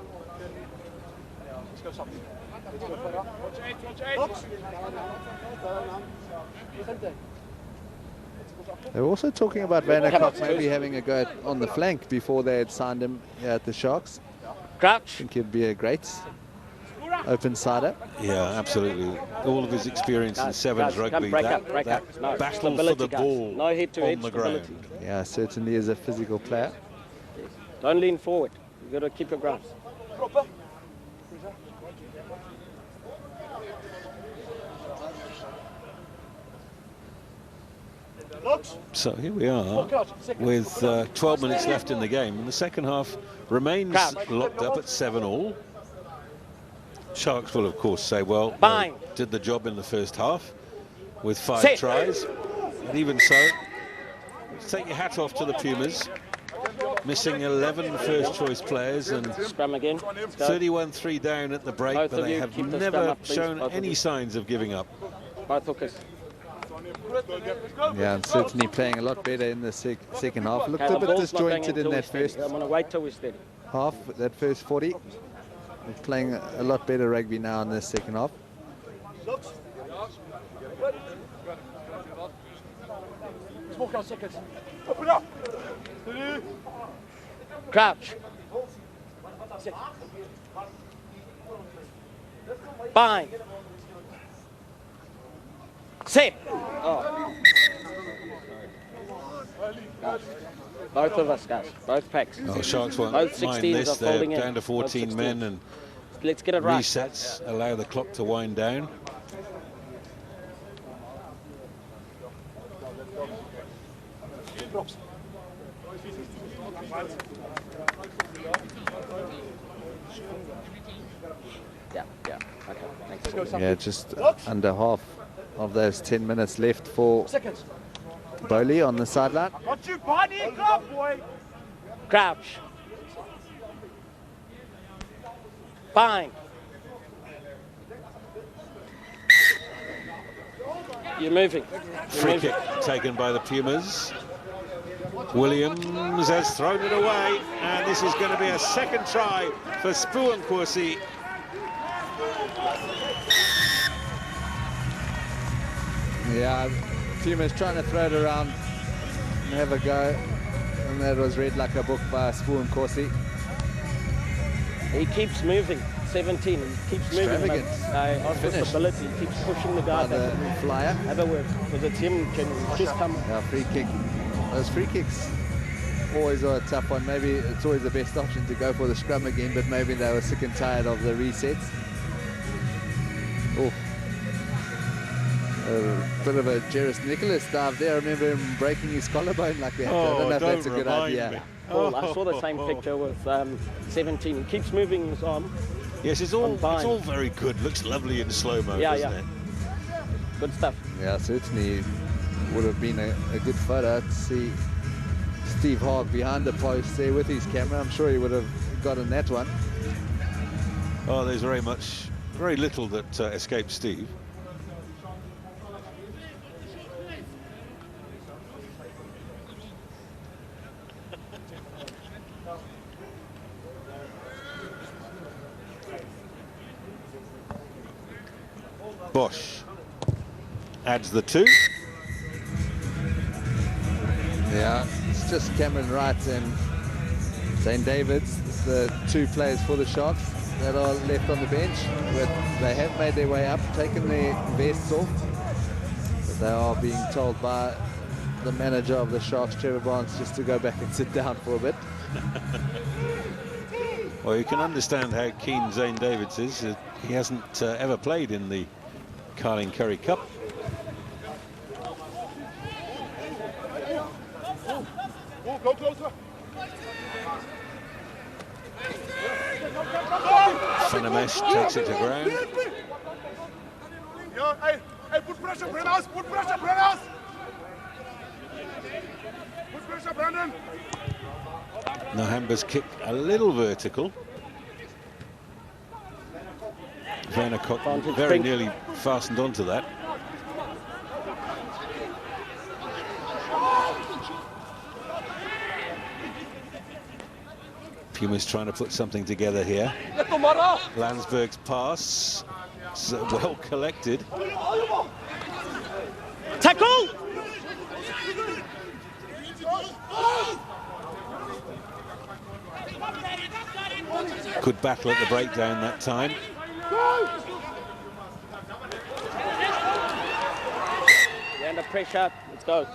S4: They were also talking about Vandercock maybe having a go on the flank before they had signed him here at the Sharks.
S5: Crouch.
S4: I think he'd be a great open sider.
S3: Yeah, absolutely. All of his experience in sevens rugby,
S5: break
S3: that
S5: up. No,
S3: battle for the ball
S5: no head to
S3: on
S5: head
S3: the
S5: stability.
S3: ground.
S4: Yeah, certainly is a physical player.
S5: Don't lean forward. You've got to keep your grounds.
S3: So here we are with 12 minutes left in the game, and the second half remains locked up at 7-all. Sharks will, of course, say, well, they did the job in the first half with 5 tries. But even so, take your hat off to the Pumas, missing 11 first-choice players and 31-3 down at the break, but they have never shown any signs of giving up.
S4: Yeah, and certainly playing a lot better in the second half. Looked a bit disjointed in that first half, that first 40. They're playing a lot better rugby now in the second half.
S9: Small count seconds. Open up.
S5: Crouch. Sit. Bind. Sit. Oh. Both of us, guys. Both packs.
S3: Oh, Sharks won't
S5: Both
S3: mind
S5: 16s
S3: this.
S5: are
S3: They're
S5: folding
S3: down
S5: in.
S3: to 14 men, and
S5: let's get it right.
S3: Resets allow the clock to wind down.
S5: Yeah. Okay. Thanks.
S4: Yeah, just under half of those 10 minutes left for Bowley on the sideline.
S9: Got you, body, go, boy.
S5: Crouch. Bind. You're moving.
S3: Free kick taken by the Pumas. Williams has thrown it away, and this is going to be a second try for Spuan-Kwasi.
S4: Yeah, Pumas trying to throw it around and have a go, and that was read like a book by Spuan-Kwasi.
S5: He keeps moving. 17. He keeps moving. On possibility. He keeps pushing the guy back.
S4: The flyer.
S5: Have a word. Because it's him can just come.
S4: Yeah, free kick. Those free kicks always are a tough one. Maybe it's always the best option to go for the scrum again, but maybe they were sick and tired of the resets. Oh. A bit of a Jerris Nicholas dive there. I remember him breaking his collarbone like that. I don't know if that's a good idea.
S5: Paul, I saw the same picture with 17. He keeps moving his arm.
S3: Yes, it's all very good. Looks lovely in slow-mo, doesn't it?
S5: Good stuff.
S4: Yeah, certainly would have been a good photo to see Steve Hogg behind the post there with his camera. I'm sure he would have gotten that one.
S3: Oh, there's very little that escaped Steve. Bosch adds the 2.
S4: Yeah, it's just Cameron Wright and Zane Davids, the 2 players for the Sharks that are left on the bench. But they have made their way up, taken their vests off. But they are being told by the manager of the Sharks, Trevor Barnes, just to go back and sit down for a bit.
S3: Well, you can understand how keen Zane Davids is. He hasn't ever played in the Carling Currie Cup.
S9: Go closer.
S3: Fenemesh takes it to ground.
S9: Hey, put pressure, Brennan. Put pressure, Brennan. Put pressure, Brandon.
S3: Nahamba's kick a little vertical. Vandercock very nearly fastened onto that. Pumas trying to put something together here. Landsberg's pass is well collected.
S5: Tackle!
S3: Good battle at the breakdown that time.
S5: You're under pressure. Let's go.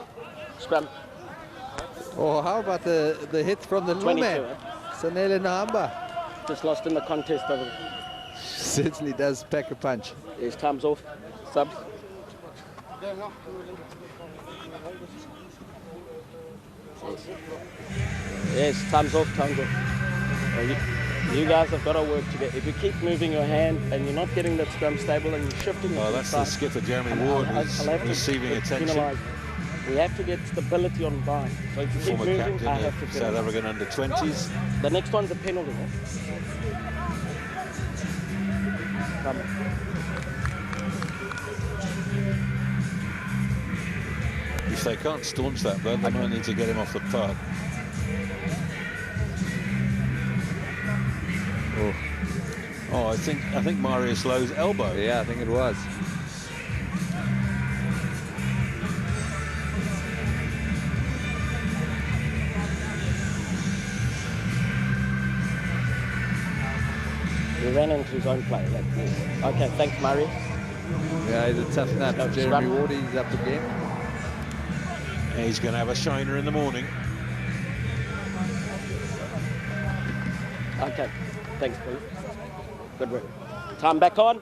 S5: Scrum.
S4: Oh, how about the hit from the little man? Sanele Nahamba.
S5: Just lost in the contest of it.
S4: Certainly does pack a punch.
S5: His time's off. Subs. Yes, time's off, time's off. You guys have got to work together. If you keep moving your hand and you're not getting that scrum stable and you're shifting...
S3: Oh, that's the skipper, Jeremy Ward, who's receiving attention.
S5: We have to get stability on Brian. So if you keep
S3: Former
S5: moving,
S3: captain
S5: I have to
S3: of South African under-20s.
S5: The next one's a penalty. Come on.
S3: If they can't staunch that blood, they might need to get him off the park. Oh, I think Marius Lowe's elbow.
S4: Yeah, I think it was.
S5: He ran into his own play. Okay, thanks, Marius.
S4: Yeah, he's a tough nut. Jeremy Ward, he's up again.
S3: He's going to have a shiner in the morning.
S5: Okay, thanks, Paul. Good work. Time back on.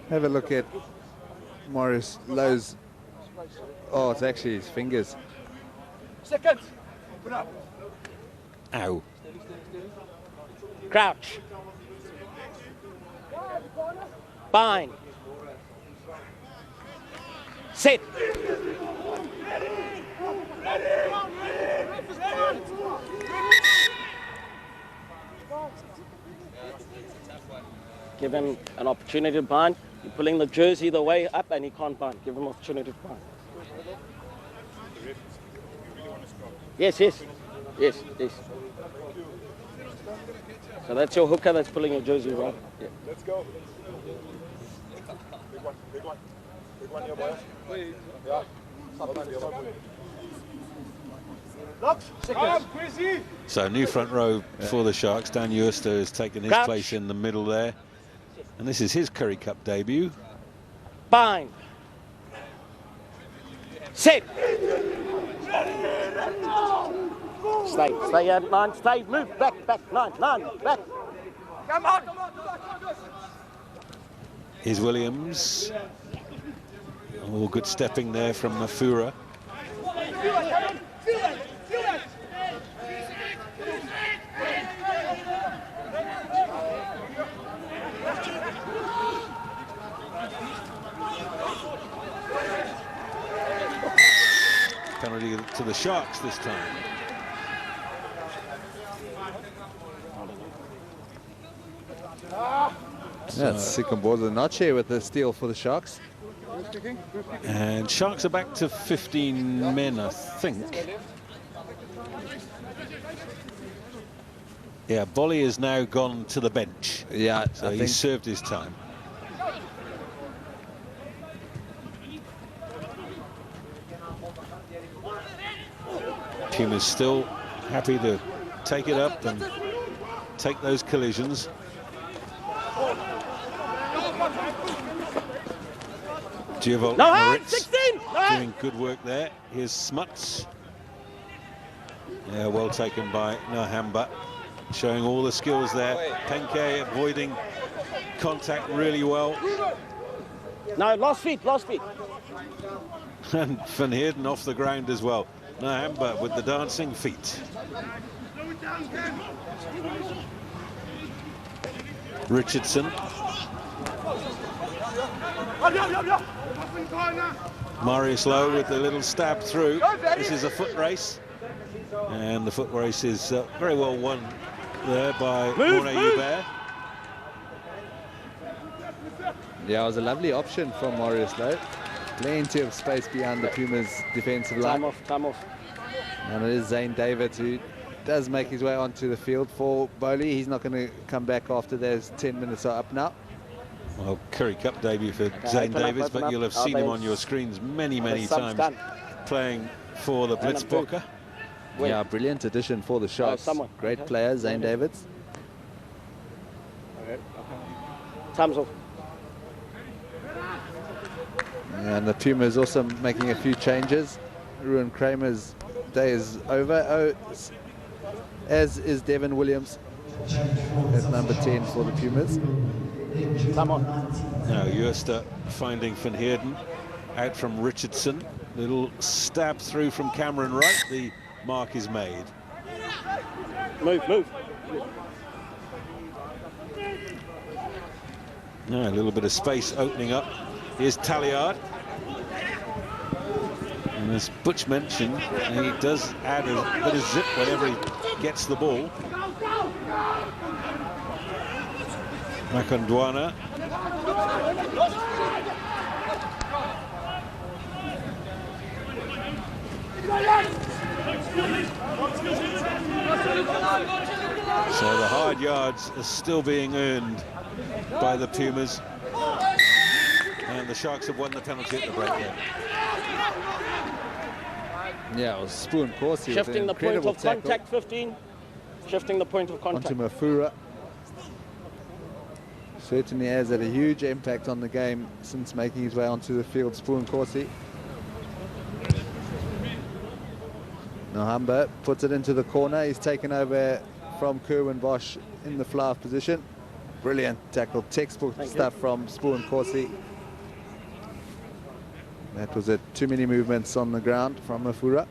S4: Have a look at Marius Lowe's. Oh, it's actually his fingers.
S9: Seconds.
S3: Ow.
S5: Crouch. Bind. Sit. Give him an opportunity to bind. You're pulling the jersey the way up and he can't bind. Give him an opportunity to bind. Yes. So that's your hooker that's pulling your jersey, right? Yeah.
S9: Let's go. Big one. Big one here, boys. Yeah.
S3: So new front row for the Sharks. Dan Ewerster has taken his place in the middle there. And this is his Currie Cup debut.
S5: Bind. Sit. Stay at 9, stay, move, back, 9, back. Come on.
S3: Here's Williams. All good stepping there from Mafura. Penalty to the Sharks this time.
S4: That's second ball of the notch here with the steal for the Sharks.
S3: And Sharks are back to 15 men, I think. Yeah, Bolly has now gone to the bench.
S4: Yeah,
S3: so he's served his time. Pumas still happy to take it up and take those collisions. Giovanni Moritz doing good work there. Here's Smuts. Yeah, well taken by Nahamba, showing all the skills there. Penke avoiding contact really well.
S5: No, lost feet.
S3: And Van Heerden off the ground as well. Nahamba with the dancing feet. Richardson. Marius Lowe with the little stab through. This is a foot race. And the foot race is very well won there by Morne Hubert.
S4: Yeah, it was a lovely option from Marius Lowe. Plenty of space behind the Pumas' defensive line.
S5: Time off.
S4: And it is Zane Davids who does make his way onto the field for Bowley. He's not going to come back after those 10 minutes are up now.
S3: Well, Currie Cup debut for Zane Davids, but you'll have seen him on your screens many times playing for the Blitzbokke.
S4: Yeah, brilliant addition for the Sharks. Great player, Zane Davids.
S5: Time's off.
S4: And the Pumas also making a few changes. Ruan Kramer's day is over. as is Devin Williams at number 10 for the Pumas.
S5: Come on.
S3: Now Jooste finding Van Heerden, out from Richardson. Little stab through from Cameron Wright. The mark is made.
S5: Move, move.
S3: Now a little bit of space opening up. Here's Talliard. And as Butch mentioned, he does add a bit of zip whenever he gets the ball. Makondwana. So the hard yards are still being earned by the Pumas. And the Sharks have won the penalty at the break there.
S4: Yeah, it was Spoon Corsi.
S5: Shifting the point of contact, 15. Shifting the point of contact.
S4: Onto Mafura. Certainly has had a huge impact on the game since making his way onto the field, Spoon Corsi. Nohamba puts it into the corner. He's taken over from Kerwin Bosch in the fly-off position. Brilliant tackle, textbook stuff from Spoon Corsi. That was it. Too many movements on the ground from Mafura.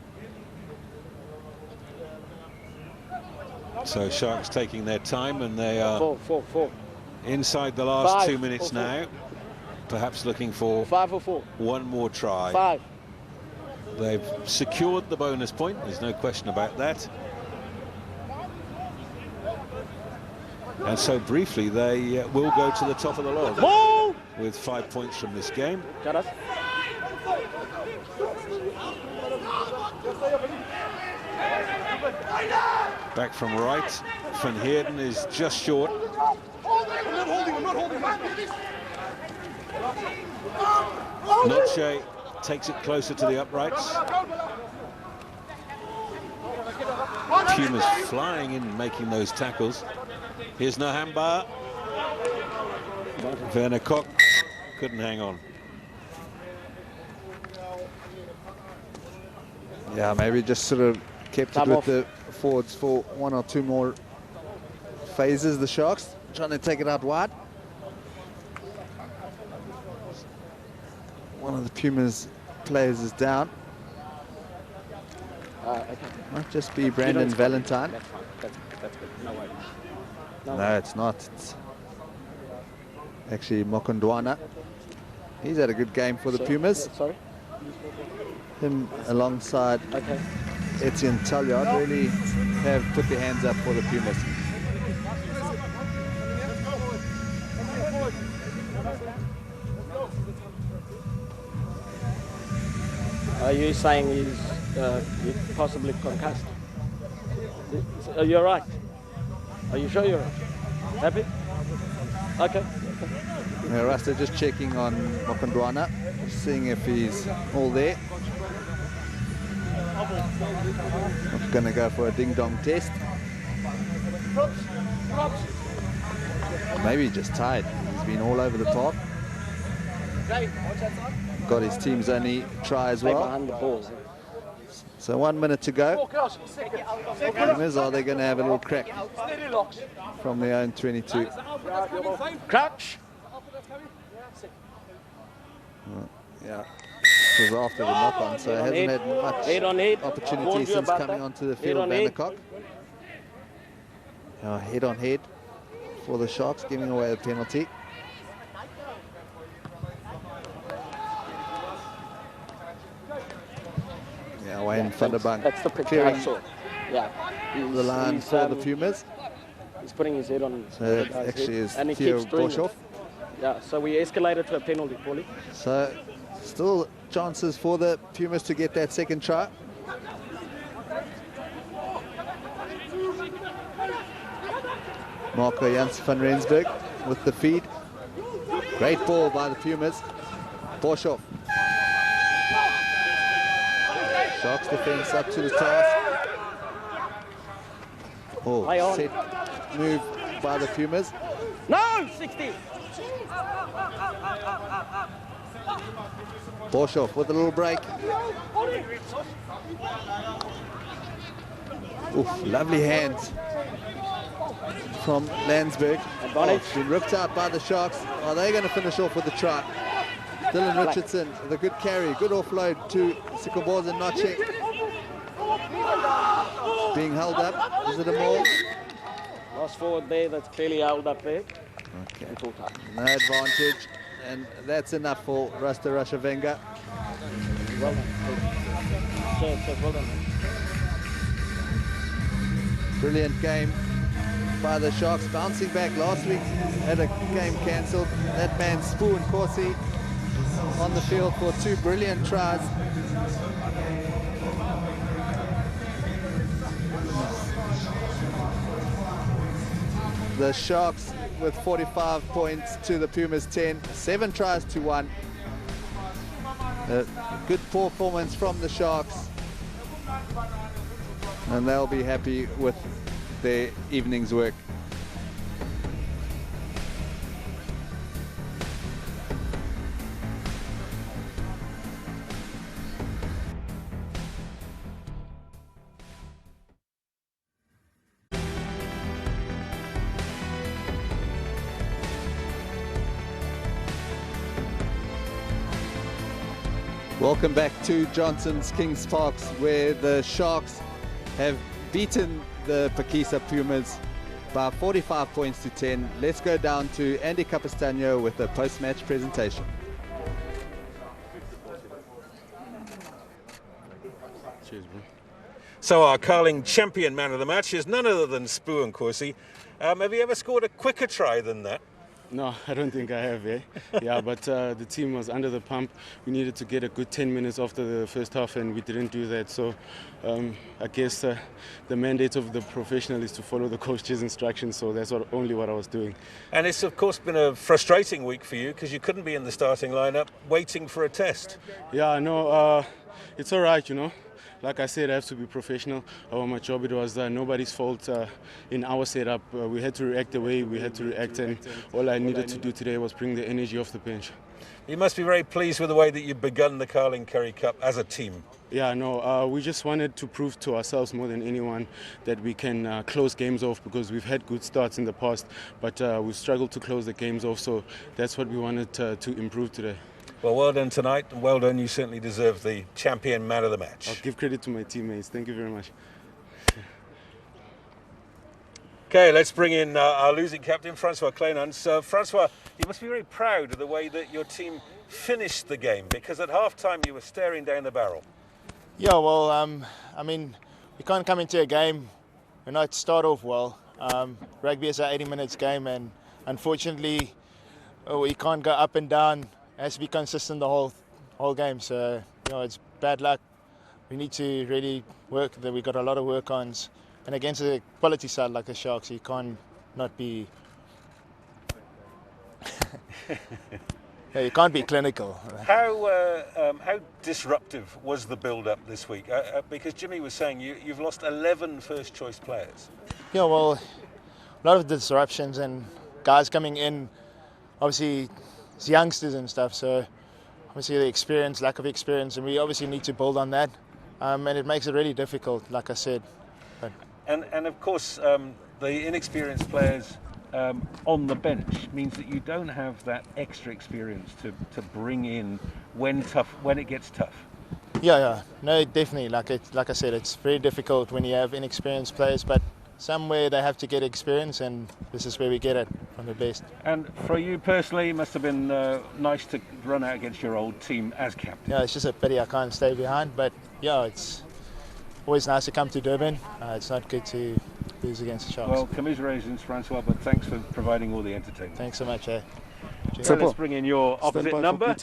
S3: So Sharks taking their time, and they are
S5: Four.
S3: inside the last
S5: 5
S3: 2 minutes
S5: or 4.
S3: now. Perhaps looking for
S5: 5 or 4.
S3: one more try.
S5: 5.
S3: They've secured the bonus point. There's no question about that. And so briefly, they will go to the top of the log
S5: Ball!
S3: with 5 points from this game.
S5: Got us.
S3: Back from right, Van Heerden is just short. Noche takes it closer to the uprights. Pumas flying in, making those tackles. Here's Nohamba. Werner Koch couldn't hang on.
S4: Yeah, maybe just sort of kept it with the forwards for 1 or 2 more phases. The Sharks trying to take it out wide. One of the Pumas players is down.
S5: Okay.
S4: Might just be Brandon Valentine.
S5: That's good. No worries.
S4: No, it's not. It's actually Makondwana. He's had a good game for the Pumas.
S5: Sorry?
S4: Him alongside Etienne Talliard really have put their hands up for the Pumas.
S5: Are you saying he's possibly concussed? You're right. Are you sure you're right? Happy? Okay.
S4: Yeah, Rasta just checking on Makondwana, seeing if he's all there. Not going to go for a ding-dong test. Maybe just tired. He's been all over the park. Got his team's only try as well.
S5: Behind the ball.
S4: So 1 minute to go. Pumas, are they going to have a little crack from their own 22?
S5: Crouch.
S4: Yeah. This was after the knock-on, so it hasn't had much opportunity since coming onto the field. Vandercock. Head-on-head for the Sharks, giving away the penalty. Yeah, Wayne Thunderbank.
S5: That's the picture I saw. Yeah.
S4: The line for the Pumas.
S5: He's putting his head on.
S4: So it actually is
S5: and he
S4: Theo
S5: keeps doing
S4: Boshoff.
S5: it. Yeah, so we escalated to a penalty, Paulie.
S4: So still chances for the Pumas to get that second try. Marco Jans van Rensburg with the feed. Great ball by the Pumas. Boshoff. Sharks defense up to the task. Oh, set move by the Pumas.
S5: No, 60.
S4: Boshoff with a little break. Oof, lovely hands from Landsberg.
S5: Advantage.
S4: Been ripped out by the Sharks. Are they going to finish off with the try? Dylan Richardson, the good carry, good offload to Sikomboza Noche. Being held up. Is it a maul?
S5: Last forward there, that's clearly held up there.
S4: Okay. No advantage. And that's enough for Rasta Rashavenga.
S5: Well done. Cheers, well done.
S4: Brilliant game by the Sharks, bouncing back last week. Had a game cancelled. That man Spoo and Corsi on the field for 2 brilliant tries. The Sharks with 45 points to the Pumas 10, 7 tries to 1. A good performance from the Sharks, and they'll be happy with their evening's work. Welcome back to Johnson's Kings Parks, where the Sharks have beaten the Pakisa Pumas by 45 points to 10. Let's go down to Andy Capistano with a post-match presentation.
S6: Cheers, bro.
S3: So our curling champion man of the match is none other than Spoo and Corsi. Have you ever scored a quicker try than that?
S6: No, I don't think I have, Yeah, but the team was under the pump. We needed to get a good 10 minutes after the first half, and we didn't do that. So I guess the mandate of the professional is to follow the coach's instructions, so that's only what I was doing.
S3: And it's, of course, been a frustrating week for you because you couldn't be in the starting lineup waiting for a test.
S6: Yeah, no, it's all right, you know. Like I said, I have to be professional about my job. It was nobody's fault in our setup. We had to react the way we had to react, and all I needed to do today was bring the energy off the bench.
S3: You must be very pleased with the way that you've begun the Carling Currie Cup as a team.
S6: Yeah, no, we just wanted to prove to ourselves more than anyone that we can close games off, because we've had good starts in the past, but we've struggled to close the games off, so that's what we wanted to improve today.
S3: Well, well done tonight, and well done. You certainly deserve the champion man of the match.
S6: I'll give credit to my teammates. Thank you very much.
S3: Okay, let's bring in our losing captain, Francois Kleinans. Francois, you must be very proud of the way that your team finished the game, because at half-time you were staring down the barrel.
S10: Yeah, well, I mean, we can't come into a game and not start off well. Rugby is an 80 minutes game, and unfortunately, we can't go up and down. It has to be consistent the whole game. So, you know, it's bad luck. We need to really work. We got a lot of work-ons, and against a quality side like the Sharks, you can't not be. Yeah, you can't be clinical.
S3: How disruptive was the build-up this week? Because Jimmy was saying you've lost 11 first-choice players.
S10: Yeah, well, a lot of disruptions and guys coming in, obviously, it's youngsters and stuff. So obviously the experience, lack of experience, and we obviously need to build on that. And it makes it really difficult, like I said. But
S3: and of course, the inexperienced players on the bench means that you don't have that extra experience to bring in when it gets tough.
S10: Yeah, no, definitely. Like I said, it's very difficult when you have inexperienced players, but somewhere they have to get experience, and this is where we get it from the best.
S3: And for you personally, it must have been nice to run out against your old team as captain.
S10: Yeah, it's just a pity I can't stay behind, but yeah, it's always nice to come to Durban. It's not good to lose against the Sharks.
S3: Well, commiserations, Francois, but thanks for providing all the entertainment.
S10: Thanks so much, eh?
S3: So let's bring in your opposite number.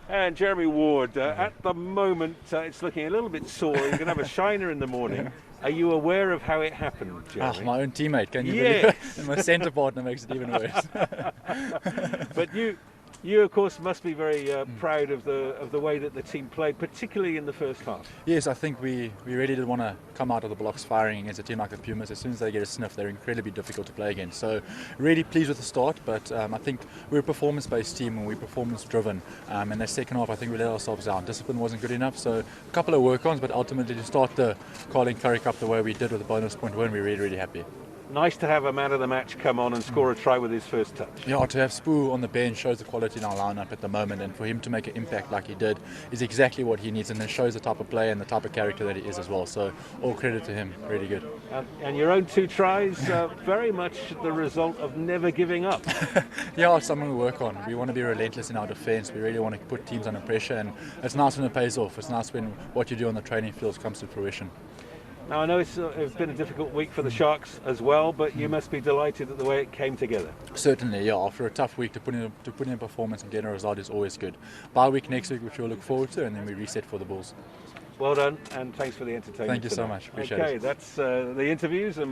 S3: And Jeremy Ward, at the moment, it's looking a little bit sore. You're going to have a shiner in the morning. Are you aware of how it happened, Jeremy?
S11: My own teammate, can you believe it? And my centre partner makes it even worse.
S3: But You, of course, must be very proud of the way that the team played, particularly in the first half.
S11: Yes, I think we really did want to come out of the blocks firing against a team like the Pumas. As soon as they get a sniff, they're incredibly difficult to play against. So really pleased with the start, but I think we're a performance-based team and we're performance-driven. And the second half, I think we let ourselves down. Discipline wasn't good enough, so a couple of work-ons, but ultimately to start the Carling Currie Cup the way we did with a bonus point win, we're really, really happy.
S3: Nice to have a man of the match come on and score a try with his first touch.
S11: Yeah, to have Spoo on the bench shows the quality in our lineup at the moment, and for him to make an impact like he did is exactly what he needs, and it shows the type of player and the type of character that he is as well. So all credit to him, really good.
S3: And your own 2 tries, very much the result of never giving up.
S11: Yeah, it's something we work on. We want to be relentless in our defence. We really want to put teams under pressure, and it's nice when it pays off. It's nice when what you do on the training fields comes to fruition.
S3: Now, I know it's been a difficult week for the Sharks as well, but you must be delighted at the way it came together.
S11: Certainly, yeah. After a tough week, to put in a performance and get a result is always good. Bye week next week, which we'll look forward to, and then we reset for the Bulls.
S3: Well done, and thanks for the entertainment.
S11: Thank you so much. Appreciate it.
S3: Okay, that's the interviews. And